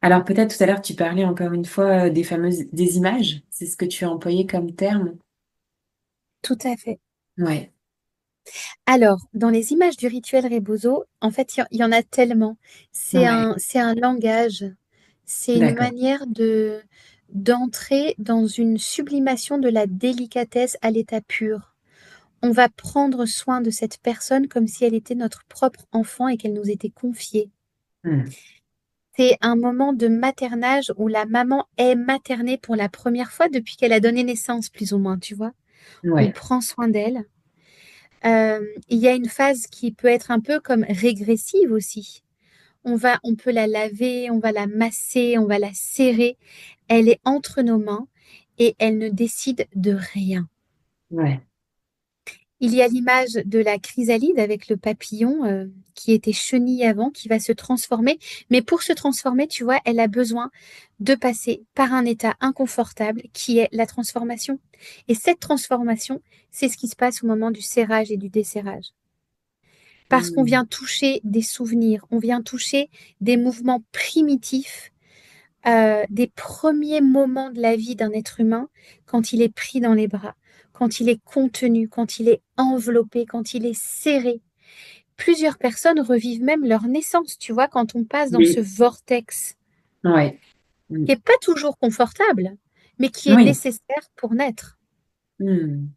Alors, peut-être tout à l'heure, tu parlais encore une fois des fameuses, des images. C'est ce que tu as employé comme terme. Tout à fait. Ouais, Alors, dans les images du rituel Rebozo, en fait, il y en a tellement. ouais, C'est un langage, c'est une d'accord. manière de d'entrer dans une sublimation de la délicatesse à l'état pur. On va prendre soin de cette personne comme si elle était notre propre enfant et qu'elle nous était confiée. Hmm, C'est un moment de maternage où la maman est maternée pour la première fois depuis qu'elle a donné naissance, plus ou moins, tu vois. On ouais. prend soin d'elle. Il y a une phase qui peut être un peu comme régressive aussi. on peut la laver, on va la masser, on va la serrer. Elle est entre nos mains et elle ne décide de rien. Ouais. Il y a l'image de la chrysalide avec le papillon qui était chenille avant, qui va se transformer. Mais pour se transformer, tu vois, elle a besoin de passer par un état inconfortable qui est la transformation. Et cette transformation, c'est ce qui se passe au moment du serrage et du desserrage. Parce qu'on Mm. vient toucher des souvenirs, on vient toucher des mouvements primitifs, des premiers moments de la vie d'un être humain quand il est pris dans les bras, quand il est contenu, quand il est enveloppé, quand il est serré. Plusieurs personnes revivent même leur naissance, tu vois, quand on passe dans ce Oui. vortex Ouais. Mm. qui n'est pas toujours confortable, mais qui est Oui. nécessaire pour naître. Mm.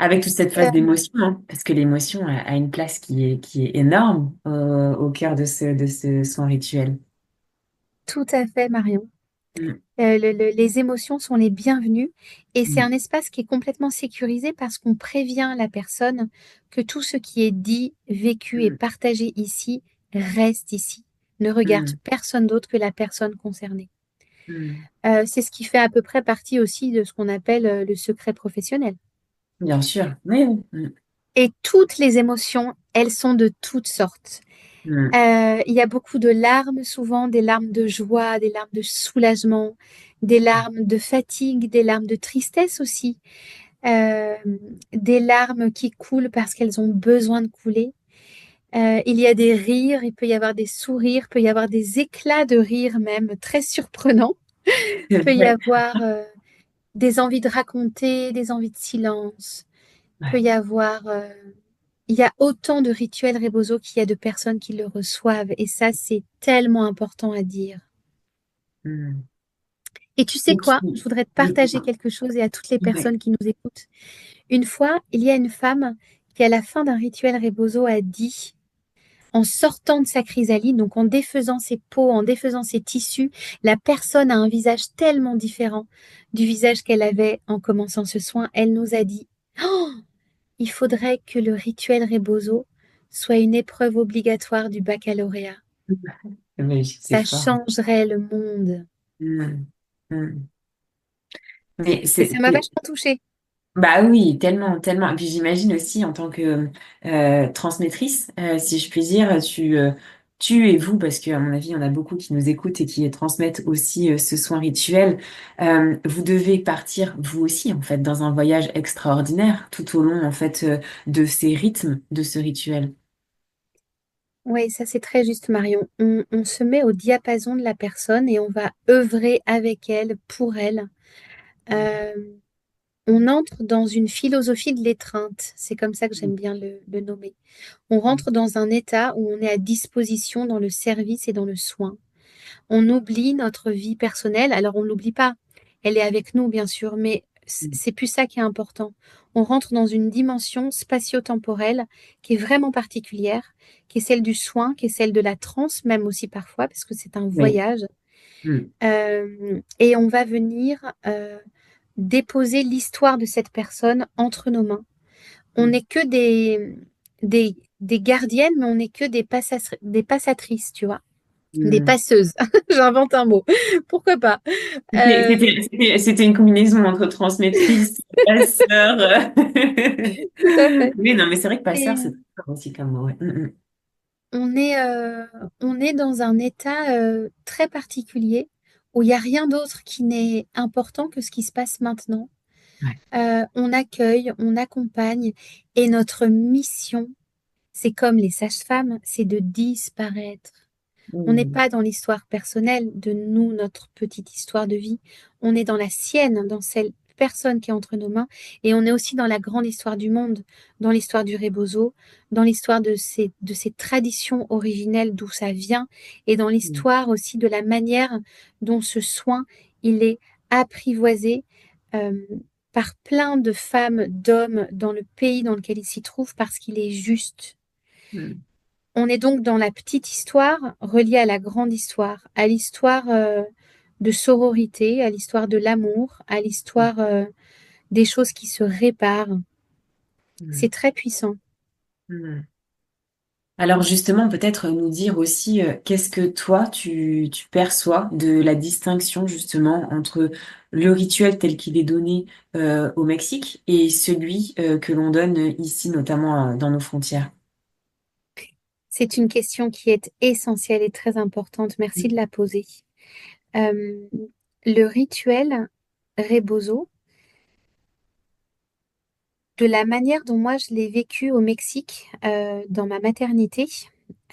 Avec toute cette phase Euh, d'émotion, hein, parce que l'émotion a une place qui est énorme au cœur de ce soin rituel. Tout à fait, Marion. Mm. Les émotions sont les bienvenues et c'est Mm. un espace qui est complètement sécurisé parce qu'on prévient la personne que tout ce qui est dit, vécu et Mm. partagé ici reste ici, ne regarde Mm. personne d'autre que la personne concernée. Mm. C'est ce qui fait à peu près partie aussi de ce qu'on appelle le secret professionnel. Bien sûr. Oui. Oui. Et toutes les émotions, elles sont de toutes sortes. Mm. Il y a beaucoup de larmes, souvent des larmes de joie, des larmes de soulagement, des larmes de fatigue, des larmes de tristesse aussi, euh, des larmes qui coulent parce qu'elles ont besoin de couler. Il y a des rires, il peut y avoir des sourires, il peut y avoir des éclats de rire même très surprenants. C'est Il peut y vrai. avoir des envies de raconter, des envies de silence. Il peut Ouais. y avoir il y a autant de rituels Rebozo qu'il y a de personnes qui le reçoivent. Et ça, c'est tellement important à dire. Mm. Et tu sais Et quoi? puis, Je voudrais te oui, partager dis-moi. quelque chose et à toutes les Ouais. personnes qui nous écoutent. Une fois, il y a une femme qui, à la fin d'un rituel Rebozo, a dit, en sortant de sa chrysalide, donc en défaisant ses peaux, en défaisant ses tissus, la personne a un visage tellement différent du visage qu'elle avait en commençant ce soin. Elle nous a dit, oh, il faudrait que le rituel Rebozo soit une épreuve obligatoire du baccalauréat. Oui, c'est Ça fort. changerait le monde. Mm. Mm. Mais Et ça m'a vachement touchée. bah oui, tellement, tellement. Et puis j'imagine aussi en tant que transmettrice, si je puis dire, tu et vous, parce qu'à mon avis, il y en a beaucoup qui nous écoutent et qui transmettent aussi ce soin rituel. Vous devez partir, vous aussi, en fait, dans un voyage extraordinaire tout au long, en fait, de ces rythmes, de ce rituel. Oui, ça c'est très juste, Marion. On se met au diapason de la personne et on va œuvrer avec elle, pour elle. Euh, on entre dans une philosophie de l'étreinte. C'est comme ça que j'aime bien le nommer. On rentre dans un état où on est à disposition dans le service et dans le soin. On oublie notre vie personnelle. Alors, on ne l'oublie pas. Elle est avec nous, bien sûr, mais c'est plus ça qui est important. On rentre dans une dimension spatio-temporelle qui est vraiment particulière, qui est celle du soin, qui est celle de la transe, même aussi parfois, parce que c'est un Oui. voyage. Mm. Et on va venir déposer l'histoire de cette personne entre nos mains. On Mm. n'est que des gardiennes, mais on n'est que des passatrices, tu vois. Des Mm. passeuses. J'invente un mot. Pourquoi pas? Euh, C'était une combinaison entre transmettrice, passeur. tout à fait. Oui, non, mais c'est vrai que Et passeur, c'est très fort aussi comme mot. Ouais. Mm, on est, euh, on est dans un état très particulier où il n'y a rien d'autre qui n'est important que ce qui se passe maintenant. mm. On accueille, on accompagne et notre mission, c'est comme les sages-femmes, c'est de disparaître. On n'est Ouais. pas dans l'histoire personnelle de nous, notre petite histoire de vie. On est dans la sienne, dans celle personne qui est entre nos mains. Et on est aussi dans la grande histoire du monde, dans l'histoire du rebozo, dans l'histoire de ces traditions originelles d'où ça vient, et dans Mm. l'histoire aussi de la manière dont ce soin, il est apprivoisé euh, par plein de femmes, d'hommes dans le pays dans lequel il s'y trouve, parce qu'il est juste. Mm. On est donc dans la petite histoire reliée à la grande histoire, à l'histoire de sororité, à l'histoire de l'amour, à l'histoire des choses qui se réparent. Mm. C'est très puissant. Mm. Alors justement, peut-être nous dire aussi qu'est-ce que toi, tu perçois de la distinction justement entre le rituel tel qu'il est donné au Mexique et celui que l'on donne ici, notamment dans nos frontières. C'est une question qui est essentielle et très importante. Merci de la poser. Euh, le rituel Rebozo, de la manière dont moi je l'ai vécu au Mexique dans ma maternité,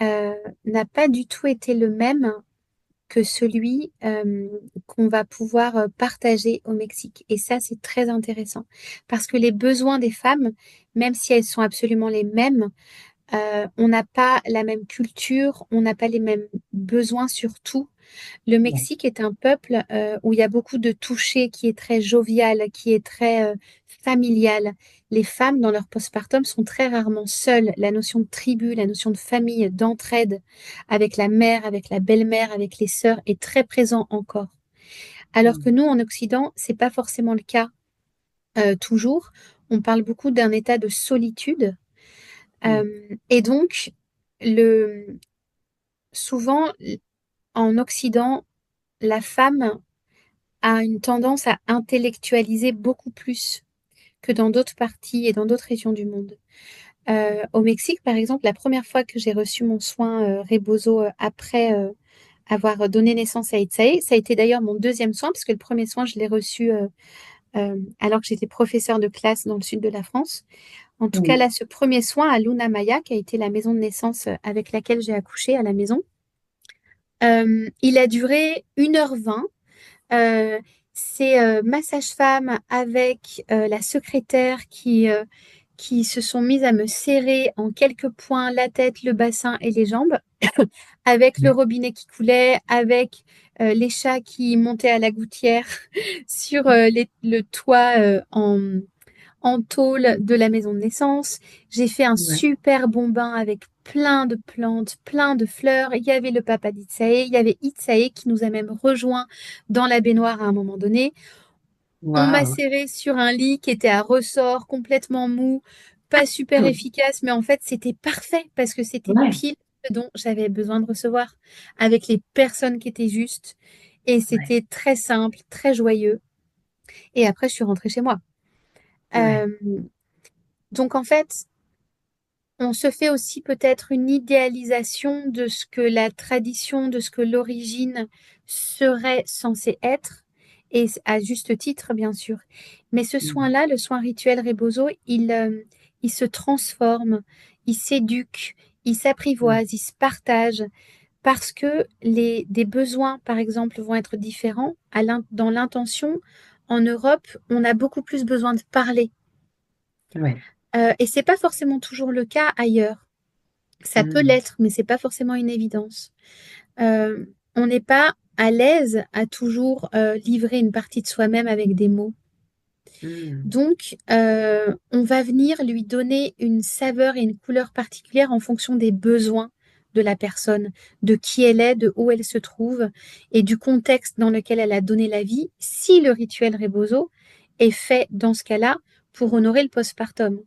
euh, n'a pas du tout été le même que celui qu'on va pouvoir partager au Mexique. Et ça, c'est très intéressant parce que les besoins des femmes, même si elles sont absolument les mêmes, on n'a pas la même culture, on n'a pas les mêmes besoins sur tout. Le Ouais. Mexique est un peuple où il y a beaucoup de toucher, qui est très jovial, qui est très familial. Les femmes, dans leur postpartum, sont très rarement seules. La notion de tribu, la notion de famille, d'entraide avec la mère, avec la belle-mère, avec les sœurs est très présent encore. Alors que Mm. nous, en Occident, c'est pas forcément le cas toujours. On parle beaucoup d'un état de solitude. Mm. Et donc, le, souvent, en Occident, la femme a une tendance à intellectualiser beaucoup plus que dans d'autres parties et dans d'autres régions du monde. Au Mexique, par exemple, la première fois que j'ai reçu mon soin Rebozo après avoir donné naissance à Itzae, ça a été d'ailleurs mon deuxième soin, parce que le premier soin, je l'ai reçu alors que j'étais professeure de classe dans le sud de la France. En tout cas, Oui. là, ce premier soin à Luna Maya, qui a été la maison de naissance avec laquelle j'ai accouché à la maison, il a duré 1h20. Euh, c'est ma sage-femme avec la secrétaire qui se sont mises à me serrer en quelques points la tête, le bassin et les jambes, avec le Ouais. robinet qui coulait, avec les chats qui montaient à la gouttière sur le toit en tôle de la maison de naissance. J'ai fait un Ouais. super bon bain avec plein de plantes, plein de fleurs. Il y avait le papa d'Itsae, il y avait Itsae qui nous a même rejoints dans la baignoire à un moment donné. On m'a Waouh. serré sur un lit qui était à ressort, complètement mou, pas super efficace, mais en fait c'était parfait parce que c'était Ouais. pile ce dont j'avais besoin de recevoir avec les personnes qui étaient justes. Et Ouais. c'était très simple, très joyeux. Et après, je suis rentrée chez moi. Ouais. Euh, donc en fait, on se fait aussi peut-être une idéalisation de ce que la tradition, de ce que l'origine serait censée être, et à juste titre, bien sûr. Mais ce Mm. soin-là, le soin rituel Rebozo, il se transforme, il s'éduque, il Mm. s'apprivoise, il se partage, parce que des besoins, par exemple, vont être différents. Dans l'intention, en Europe, on a beaucoup plus besoin de parler. Ouais. Et c'est pas forcément toujours le cas ailleurs. Ça peut Mm. l'être, mais c'est pas forcément une évidence. On n'est pas à l'aise à toujours livrer une partie de soi-même avec des mots. Mm. Donc, on va venir lui donner une saveur et une couleur particulière en fonction des besoins de la personne, de qui elle est, de où elle se trouve et du contexte dans lequel elle a donné la vie, si le rituel Rebozo est fait dans ce cas-là pour honorer le postpartum.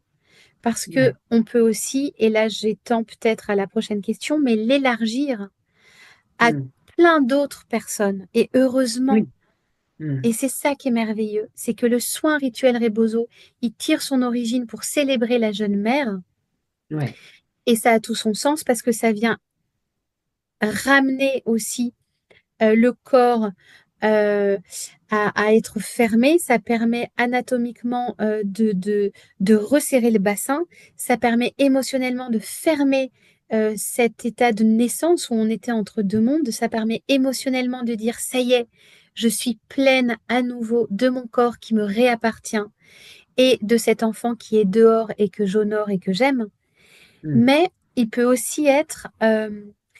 Parce que Ouais. on peut aussi, et là j'étends peut-être à la prochaine question, mais l'élargir à Mm. plein d'autres personnes. Et heureusement, Oui. Mm. et c'est ça qui est merveilleux, c'est que le soin rituel Rebozo, il tire son origine pour célébrer la jeune mère, Ouais. et ça a tout son sens parce que ça vient ramener aussi le corps euh, à être fermé. Ça permet anatomiquement de resserrer le bassin. Ça permet émotionnellement de fermer cet état de naissance où on était entre deux mondes. Ça permet émotionnellement de dire, ça y est, je suis pleine à nouveau de mon corps qui me réappartient et de cet enfant qui est dehors et que j'honore et que j'aime. Mm. Mais il peut aussi être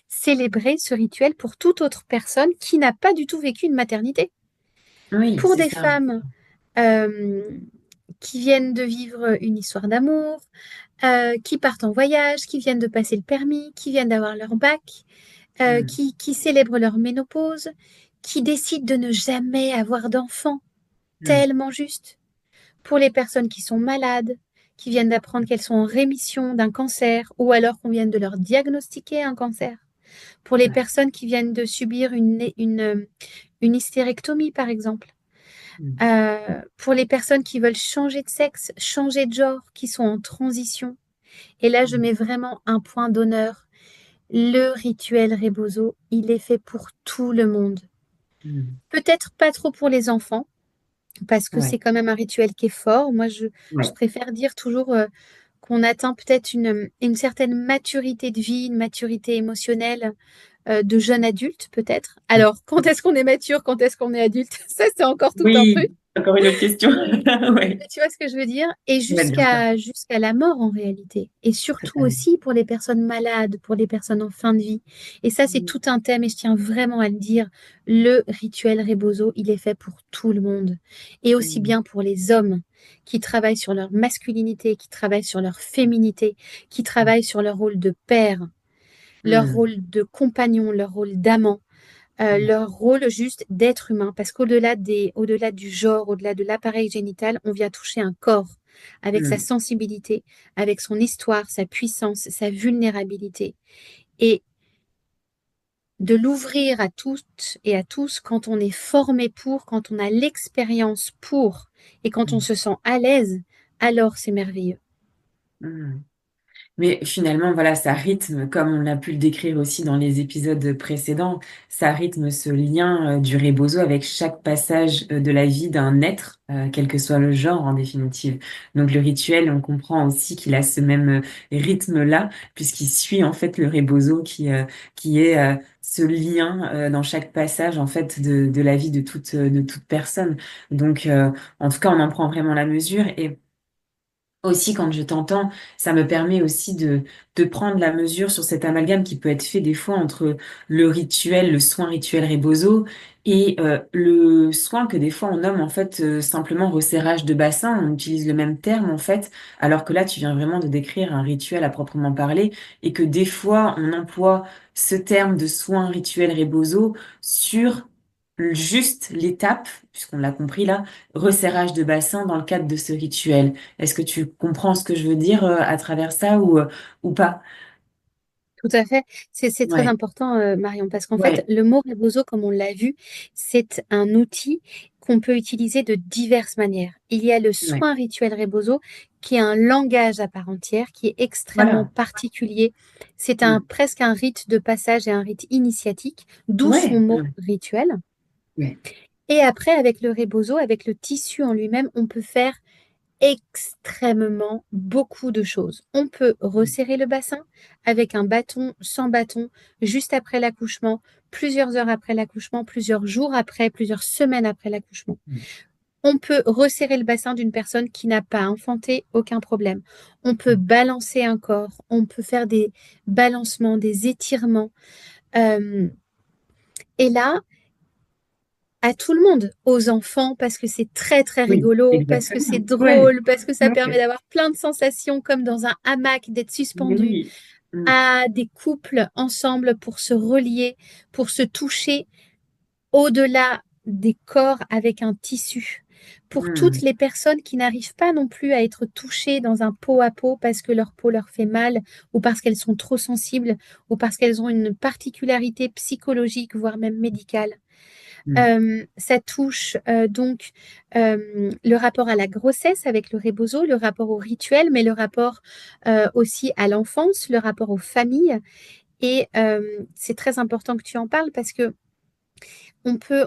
célébré, ce rituel, pour toute autre personne qui n'a pas du tout vécu une maternité. Oui, Pour c'est des ça. femmes euh, qui viennent de vivre une histoire d'amour, qui partent en voyage, qui viennent de passer le permis, qui viennent d'avoir leur bac, Mm. qui célèbrent leur ménopause, qui décident de ne jamais avoir d'enfant, Mm. tellement juste. Pour les personnes qui sont malades, qui viennent d'apprendre qu'elles sont en rémission d'un cancer ou alors qu'on vienne de leur diagnostiquer un cancer. Pour les Ouais. personnes qui viennent de subir une hystérectomie, par exemple. Mm. Pour les personnes qui veulent changer de sexe, changer de genre, qui sont en transition. Et là, je Mm. mets vraiment un point d'honneur. Le rituel Rebozo, il est fait pour tout le monde. Mm. Peut-être pas trop pour les enfants, parce que Ouais. c'est quand même un rituel qui est fort. Moi, je Ouais. préfère dire toujours qu'on atteint peut-être une certaine maturité de vie, une maturité émotionnelle de jeune adulte, peut-être. Ouais. Alors, quand est-ce qu'on est mature, quand est-ce qu'on est adulte? Ça, c'est encore tout un truc. Oui, encore une autre question. Ouais. Mais tu vois ce que je veux dire? Et Ouais, bien sûr. jusqu'à la mort en réalité. Et surtout Totalement. aussi pour les personnes malades, pour les personnes en fin de vie. Et ça, c'est Mm. tout un thème et je tiens vraiment à le dire. Le rituel Rebozo, il est fait pour tout le monde. Et aussi Mm. bien pour les hommes qui travaillent sur leur masculinité, qui travaillent sur leur féminité, qui travaillent sur leur rôle de père, leur Mm. rôle de compagnon, leur rôle d'amant, Mm. leur rôle juste d'être humain. Parce qu'au-delà du genre, au-delà de l'appareil génital, on vient toucher un corps avec sa Mm. sensibilité, avec son histoire, sa puissance, sa vulnérabilité. Et de l'ouvrir à toutes et à tous quand on est formé pour, quand on a l'expérience pour et quand on Mm. se sent à l'aise, alors c'est merveilleux. Mm. Mais finalement, voilà, ça rythme, comme on l'a pu le décrire aussi dans les épisodes précédents, ça rythme ce lien du rebozo avec chaque passage de la vie d'un être, quel que soit le genre en définitive. Donc le rituel, on comprend aussi qu'il a ce même rythme-là, puisqu'il suit en fait le rebozo qui est ce lien dans chaque passage en fait de la vie de toute personne. Donc en tout cas, on en prend vraiment la mesure et aussi, quand je t'entends, ça me permet aussi de prendre la mesure sur cet amalgame qui peut être fait des fois entre le rituel, le soin rituel rebozo et le soin que des fois on nomme en fait simplement resserrage de bassin. On utilise le même terme en fait, alors que là tu viens vraiment de décrire un rituel à proprement parler et que des fois on emploie ce terme de soin rituel rebozo sur juste l'étape, puisqu'on l'a compris là, resserrage de bassin dans le cadre de ce rituel. Est-ce que tu comprends ce que je veux dire à travers ça ou pas? Tout à fait. C'est très Ouais, important, Marion, parce qu'en fait, ouais, le mot rebozo, comme on l'a vu, c'est un outil qu'on peut utiliser de diverses manières. Il y a le ouais. soin rituel rebozo, qui est un langage à part entière, qui est extrêmement Voilà. particulier. C'est Mm. presque un rite de passage et un rite initiatique, d'où son Ouais, mot ouais, rituel. ouais. Et après, avec le rebozo, avec le tissu en lui-même, on peut faire extrêmement beaucoup de choses. On peut resserrer le bassin avec un bâton, sans bâton, juste après l'accouchement, plusieurs heures après l'accouchement, plusieurs jours après, plusieurs semaines après l'accouchement. Mm. On peut resserrer le bassin d'une personne qui n'a pas enfanté, aucun problème. On peut balancer un corps, on peut faire des balancements, des étirements. Euh, et là, à tout le monde, aux enfants, parce que c'est très très Oui, rigolo, parce que c'est exactement. Ouais, drôle, parce que ça permet ouais. d'avoir plein de sensations comme dans un hamac, d'être Mais suspendu, oui. Mm. à des couples ensemble pour se relier, pour se toucher au-delà des corps avec un tissu. Pour toutes Mm. les personnes qui n'arrivent pas non plus à être touchées dans un pot à pot parce que leur peau leur fait mal ou parce qu'elles sont trop sensibles ou parce qu'elles ont une particularité psychologique, voire même médicale. Mm. Ça touche donc le rapport à la grossesse avec le rebozo, le rapport au rituel, mais le rapport aussi à l'enfance, le rapport aux familles. Et c'est très important que tu en parles parce que on peut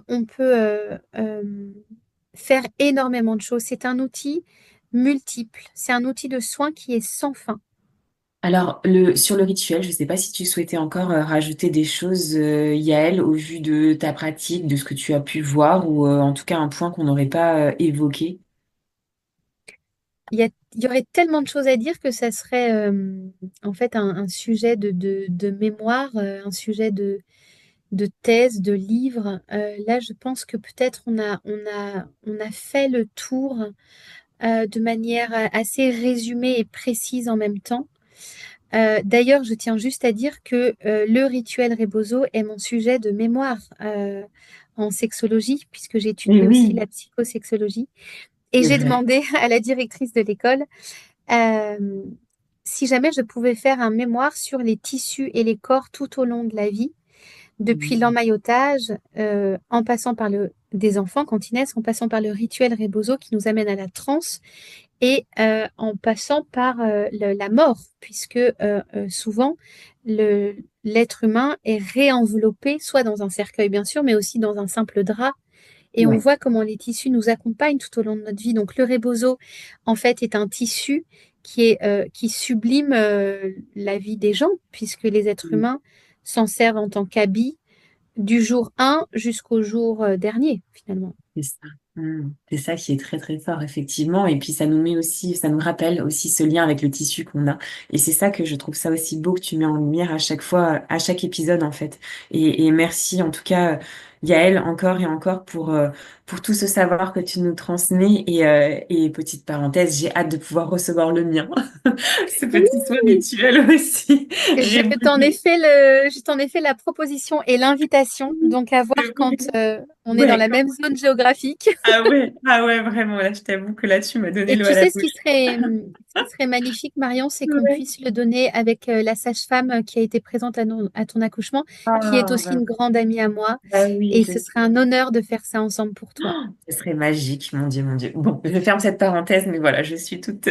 faire énormément de choses. C'est un outil multiple. C'est un outil de soin qui est sans fin. Alors, sur le rituel, je ne sais pas si tu souhaitais encore rajouter des choses, Yael, au vu de ta pratique, de ce que tu as pu voir, ou en tout cas un point qu'on n'aurait pas évoqué. Il y aurait tellement de choses à dire que ça serait en fait un sujet de mémoire, un sujet de thèse, de livre. Là, je pense que peut-être on a fait le tour de manière assez résumée et précise en même temps. D'ailleurs, je tiens juste à dire que le rituel Rebozo est mon sujet de mémoire en sexologie, puisque Mais j'étudie aussi oui, la psychosexologie. Et c'est j'ai vrai. demandé à la directrice de l'école Euh, Si jamais je pouvais faire un mémoire sur les tissus et les corps tout au long de la vie, depuis Mhm. l'emmaillotage, en passant par des enfants quand ils naissent, en passant par le rituel Rebozo qui nous amène à la transe et en passant par la mort, puisque souvent l'être humain est réenveloppé, soit dans un cercueil bien sûr, mais aussi dans un simple drap. Et on Ouais. voit comment les tissus nous accompagnent tout au long de notre vie. Donc le rebozo, en fait, est un tissu qui sublime la vie des gens, puisque les êtres Mhm. humains s'en servent en tant qu'habit du jour 1 jusqu'au jour dernier, finalement. C'est ça. C'est ça qui est très très fort, effectivement. Et puis ça nous met aussi, ça nous rappelle aussi ce lien avec le tissu qu'on a. Et c'est ça que je trouve ça aussi beau que tu mets en lumière à chaque fois, à chaque épisode en fait. Et merci en tout cas, Yael, encore et encore pour tout ce savoir que tu nous transmets. Et petite parenthèse, j'ai hâte de pouvoir recevoir le mien. Ce petit soin Oui, rituel aussi. J'ai je t'en ai fait la proposition et l'invitation, donc à voir quand on est dans Ouais, la même zone géographique. ah ouais, vraiment, là, je t'avoue que là, tu m'as donné Et l'eau tu à la sais, bouche. ce qui serait magnifique, Marion, c'est qu'on Ouais. puisse le donner avec la sage-femme qui a été présente à ton accouchement, qui est Ah, aussi une grande amie à moi. bah oui, Et je ce sais. serait un honneur de faire ça ensemble pour toi. Ce serait magique, mon Dieu, mon Dieu. Bon, je ferme cette parenthèse, mais voilà, je suis toute...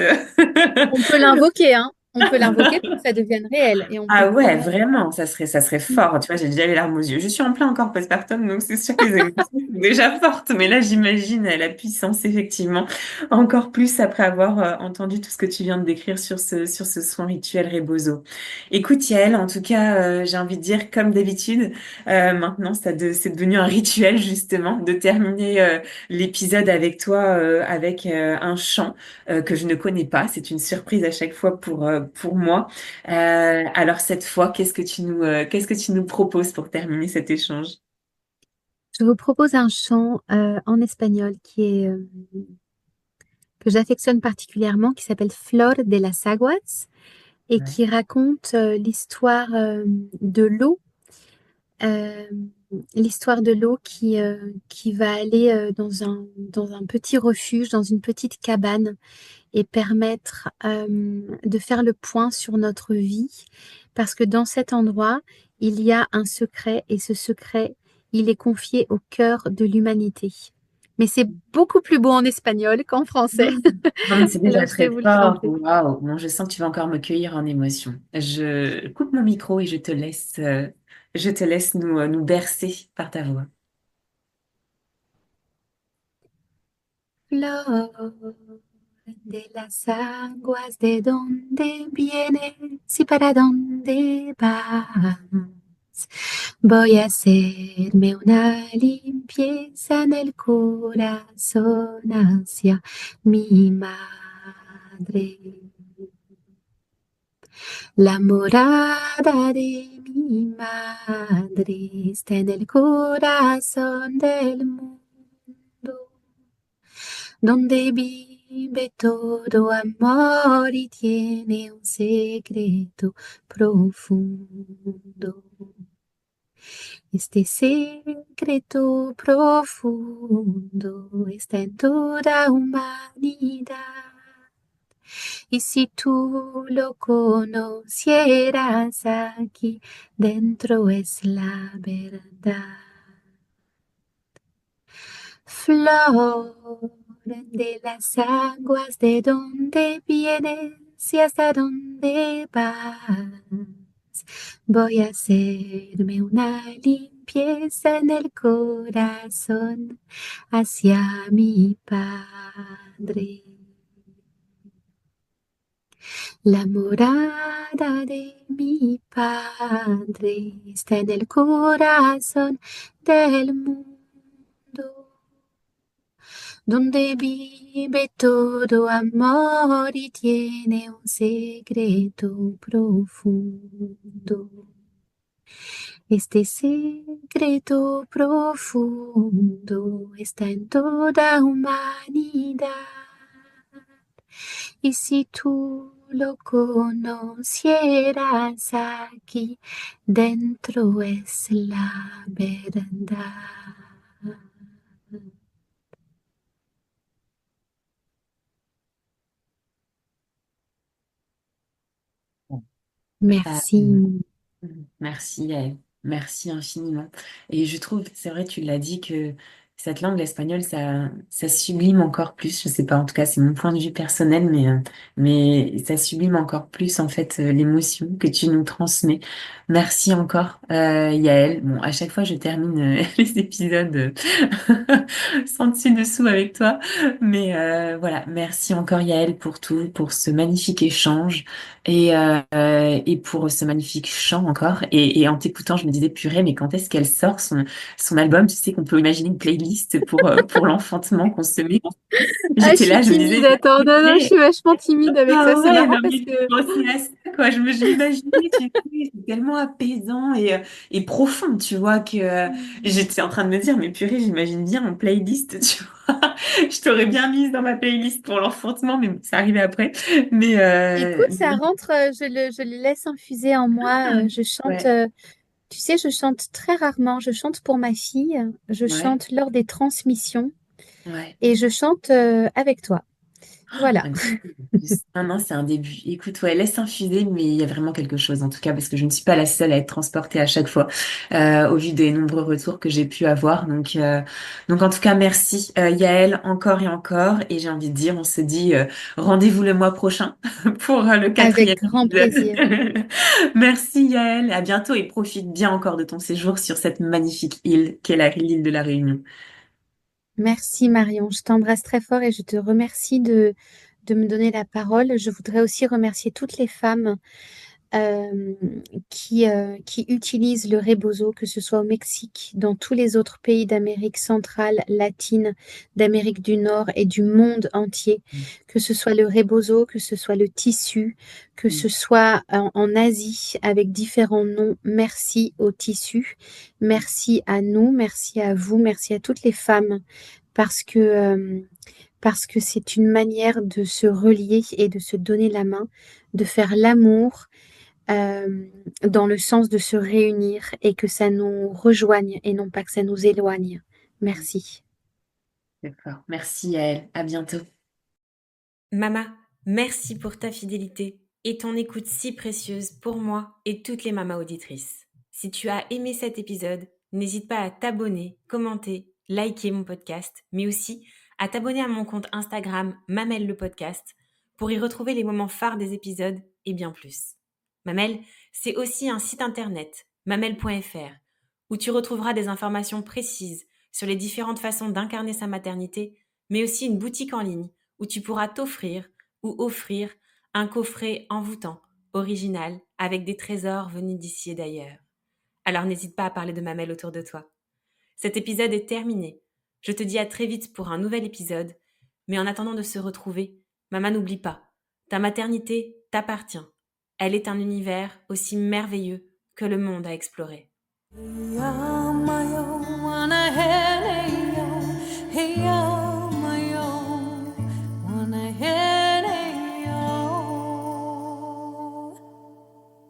On peut l'invoquer, hein. On peut l'invoquer pour que ça devienne réel. Et on peut Ah le ouais, promouvoir. vraiment, ça serait fort. Tu vois, j'ai déjà les larmes aux yeux. Je suis en plein encore postpartum, donc c'est sûr que les émotions sont déjà fortes. Mais là, j'imagine la puissance, effectivement, encore plus après avoir entendu tout ce que tu viens de décrire sur ce soin rituel Rebozo. Écoute, Yael, en tout cas, j'ai envie de dire, comme d'habitude, maintenant, c'est devenu un rituel, justement, de terminer l'épisode avec toi avec un chant que je ne connais pas. C'est une surprise à chaque fois pour moi. Alors cette fois, qu'est-ce que tu nous proposes pour terminer cet échange? Je vous propose un chant en espagnol que j'affectionne particulièrement, qui s'appelle Flor de las Aguas et Ouais. qui raconte de l'eau, euh, l'histoire de l'eau qui va aller dans un petit refuge, dans une petite cabane et permettre de faire le point sur notre vie, parce que dans cet endroit, il y a un secret et ce secret, il est confié au cœur de l'humanité. Mais c'est beaucoup plus beau en espagnol qu'en français. Non, mais c'est Alors déjà je vais très vous le fort. chanter. Waouh. Bon, je sens que tu vas encore me cueillir en émotion. Je coupe mon micro et je te laisse nous bercer par ta voix. Flor de las aguas, ¿de dónde vienes y para dónde vas? Voy a hacerme una limpieza en el corazón hacia mi madre. La morada de mi madre está en el corazón del mundo, donde vive todo amor y tiene un secreto profundo. Este secreto profundo está en toda humanidad. Y si tú lo conocieras, aquí dentro es la verdad. Flor de las aguas, ¿de dónde vienes y hasta dónde vas? Voy a hacerme una limpieza en el corazón hacia mi Padre. La morada de mi Padre está en el corazón del mundo, donde vive todo amor y tiene un secreto profundo. Este secreto profundo está en toda humanidad. Y si tú lo conocieras, aquí dentro es la verdad. Merci. Merci, Yael. Merci infiniment. Et je trouve, c'est vrai, tu l'as dit, que cette langue, l'espagnol, ça sublime encore plus. Je sais pas, en tout cas, c'est mon point de vue personnel, mais ça sublime encore plus, en fait, l'émotion que tu nous transmets. Merci encore, Yael. Bon, à chaque fois, je termine les épisodes sans dessus-dessous avec toi. Mais voilà, merci encore, Yael, pour tout, pour ce magnifique échange. Et pour ce magnifique chant encore. Et en t'écoutant, je me disais, purée, mais quand est-ce qu'elle sort son album? Tu sais qu'on peut imaginer une playlist pour l'enfantement qu'on se met. Ah, je J'étais suis là, je me disais, timide. Attends, non, non, je purée, suis vachement timide avec ça. ah C'est ouais, marrant non parce mais que je pensais à ça, quoi. Je m'imaginais, tu sais, c'est tellement apaisant et profond, tu vois, que j'étais en train de me dire, mais purée, j'imagine bien en playlist, tu vois. Je t'aurais bien mise dans ma playlist pour l'enfantement, mais bon, ça arrivait après. Mais, écoute, ça rentre, je le laisse infuser en moi. Je chante, ouais, tu sais, je chante très rarement. Je chante pour ma fille, je ouais, chante lors des transmissions ouais. et je chante avec toi. Voilà. Magnifique. Non, non, c'est un début. Écoute, ouais, laisse infuser, mais il y a vraiment quelque chose, en tout cas, parce que je ne suis pas la seule à être transportée à chaque fois, au vu des nombreux retours que j'ai pu avoir. Donc en tout cas, merci, Yael, encore et encore. Et j'ai envie de dire, on se dit rendez-vous le mois prochain pour le Avec quatrième grand plaisir. épisode. Merci, Yael. À bientôt et profite bien encore de ton séjour sur cette magnifique île qu'est l'île de la Réunion. Merci Marion, je t'embrasse très fort et je te remercie de me donner la parole. Je voudrais aussi remercier toutes les femmes euh, qui utilisent le rebozo, que ce soit au Mexique, dans tous les autres pays d'Amérique centrale, latine, d'Amérique du Nord et du monde entier, que ce soit le rebozo, que ce soit le tissu, que ce soit en Asie avec différents noms. Merci au tissu, merci à nous, merci à vous, merci à toutes les femmes parce que c'est une manière de se relier et de se donner la main, de faire l'amour dans le sens de se réunir et que ça nous rejoigne et non pas que ça nous éloigne. Merci. D'accord. Merci, Yael. À bientôt. Mama, merci pour ta fidélité et ton écoute si précieuse pour moi et toutes les mamas auditrices. Si tu as aimé cet épisode, n'hésite pas à t'abonner, commenter, liker mon podcast, mais aussi à t'abonner à mon compte Instagram Mamel le podcast pour y retrouver les moments phares des épisodes et bien plus. Mamel, c'est aussi un site internet, mamel.fr, où tu retrouveras des informations précises sur les différentes façons d'incarner sa maternité, mais aussi une boutique en ligne où tu pourras t'offrir ou offrir un coffret envoûtant, original, avec des trésors venus d'ici et d'ailleurs. Alors n'hésite pas à parler de Mamel autour de toi. Cet épisode est terminé. Je te dis à très vite pour un nouvel épisode, mais en attendant de se retrouver, maman n'oublie pas, ta maternité t'appartient. Elle est un univers aussi merveilleux que le monde à explorer.